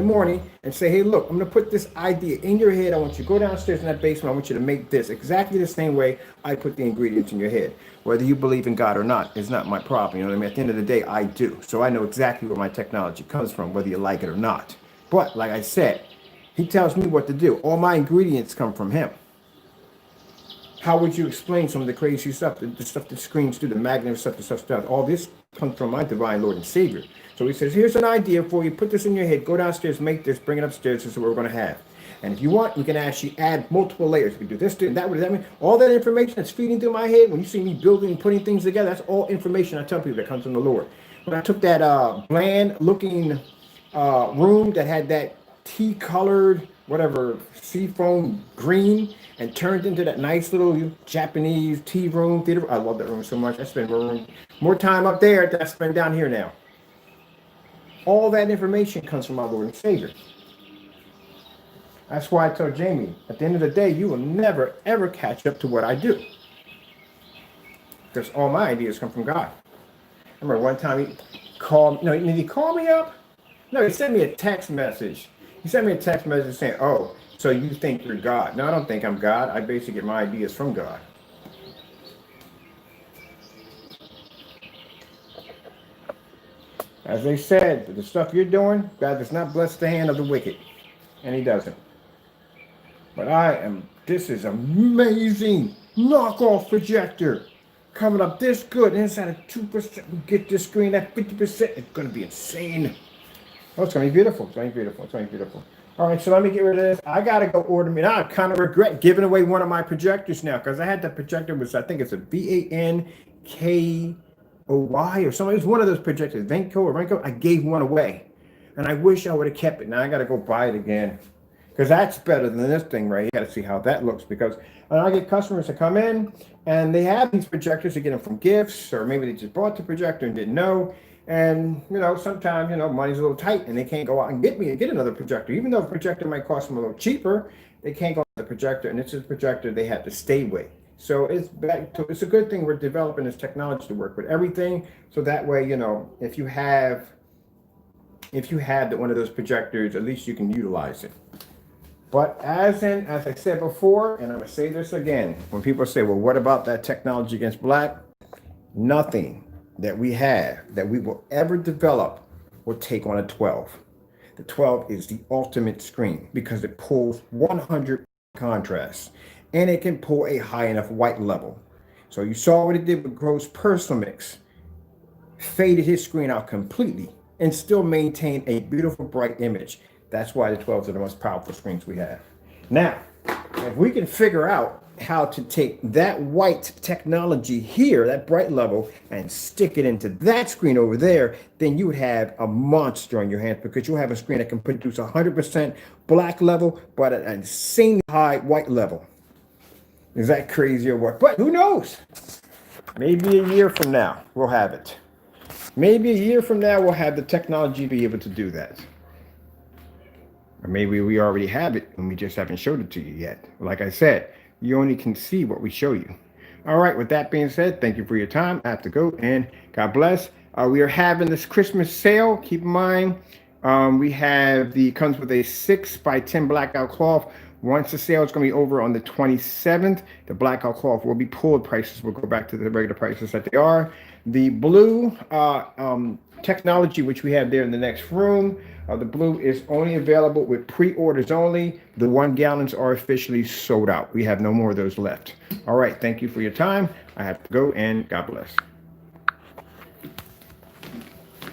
morning and say, hey, look, I'm going to put this idea in your head. I want you to go downstairs in that basement. I want you to make this exactly the same way I put the ingredients in your head. Whether you believe in God or not is not my problem. You know what I mean? At the end of the day, I do. So I know exactly where my technology comes from, whether you like it or not. But like I said, he tells me what to do. All my ingredients come from him. How would you explain some of the crazy stuff, the stuff that screens do, the magnetic stuff, the stuff does? All this comes from my divine Lord and Savior. So he says, here's an idea for you. Put this in your head. Go downstairs, make this, bring it upstairs. This is what we're going to have. And if you want, you can actually add multiple layers. We do this, and that. What does that mean? All that information that's feeding through my head, when you see me building and putting things together, that's all information I tell people that comes from the Lord. When I took that bland-looking room that had that tea-colored, whatever, seafoam green, and turned into that nice little Japanese tea room theater. I love that room so much. I spend more time up there than I spend down here now. All that information comes from our Lord and Savior. That's why I told Jamie, at the end of the day, you will never, ever catch up to what I do. Because all my ideas come from God. I remember one time he called, no, did he call me up? No, he sent me a text message. He sent me a text message saying, oh, so you think you're God. No, I don't think I'm God. I basically get my ideas from God. As they said, the stuff you're doing, God does not bless the hand of the wicked. And he doesn't. But this is amazing knockoff projector. Coming up this good. Inside of 2%, we get this screen at 50%. It's going to be insane. Oh, it's going to be beautiful. It's going to be beautiful. It's going to be beautiful. All right, so let me get rid of this. I got to go order me. Now I kind of regret giving away one of my projectors now because I had that projector, I think it's a VANKOY or something. It was one of those projectors, Venko. I gave one away. And I wish I would have kept it. Now I got to go buy it again because that's better than this thing, right? You got to see how that looks because I get customers that come in and they have these projectors. They get them from gifts or maybe they just bought the projector and didn't know. And, sometimes, money's a little tight and they can't go out and get another projector. Even though the projector might cost them a little cheaper, they can't go to the projector. And this is a projector they have to stay with. So it's a good thing we're developing this technology to work with everything. So that way, if you have one of those projectors, at least you can utilize it. But as I said before, and I'm going to say this again, when people say, well, what about that technology against black? Nothing that we have that we will ever develop will take on a 12. The 12 is the ultimate screen because it pulls 100 contrast and it can pull a high enough white level. So you saw what it did with Gross Personal Mix. Faded his screen out completely and still maintained a beautiful bright image. That's why the 12s are the most powerful screens we have. Now, if we can figure out how to take that white technology here, that bright level, and stick it into that screen over there, then you would have a monster on your hands because you'll have a screen that can produce 100% black level, but at an insane high white level. Is that crazy or what? But who knows? Maybe a year from now, we'll have it. Maybe a year from now, we'll have the technology to be able to do that. Or maybe we already have it and we just haven't showed it to you yet. Like I said, you only can see what we show you. All right, with that being said, thank you for your time. I have to go and God bless. We are having this Christmas sale. Keep in mind, comes with a 6x10 blackout cloth. Once the sale is going to be over on the 27th, the blackout cloth will be pulled. Prices will go back to the regular prices that they are. The blue technology, which we have there in the next room, the blue is only available with pre-orders only. The 1 gallons are officially sold out. We have no more of those left. All right, thank you for your time. I have to go and God bless.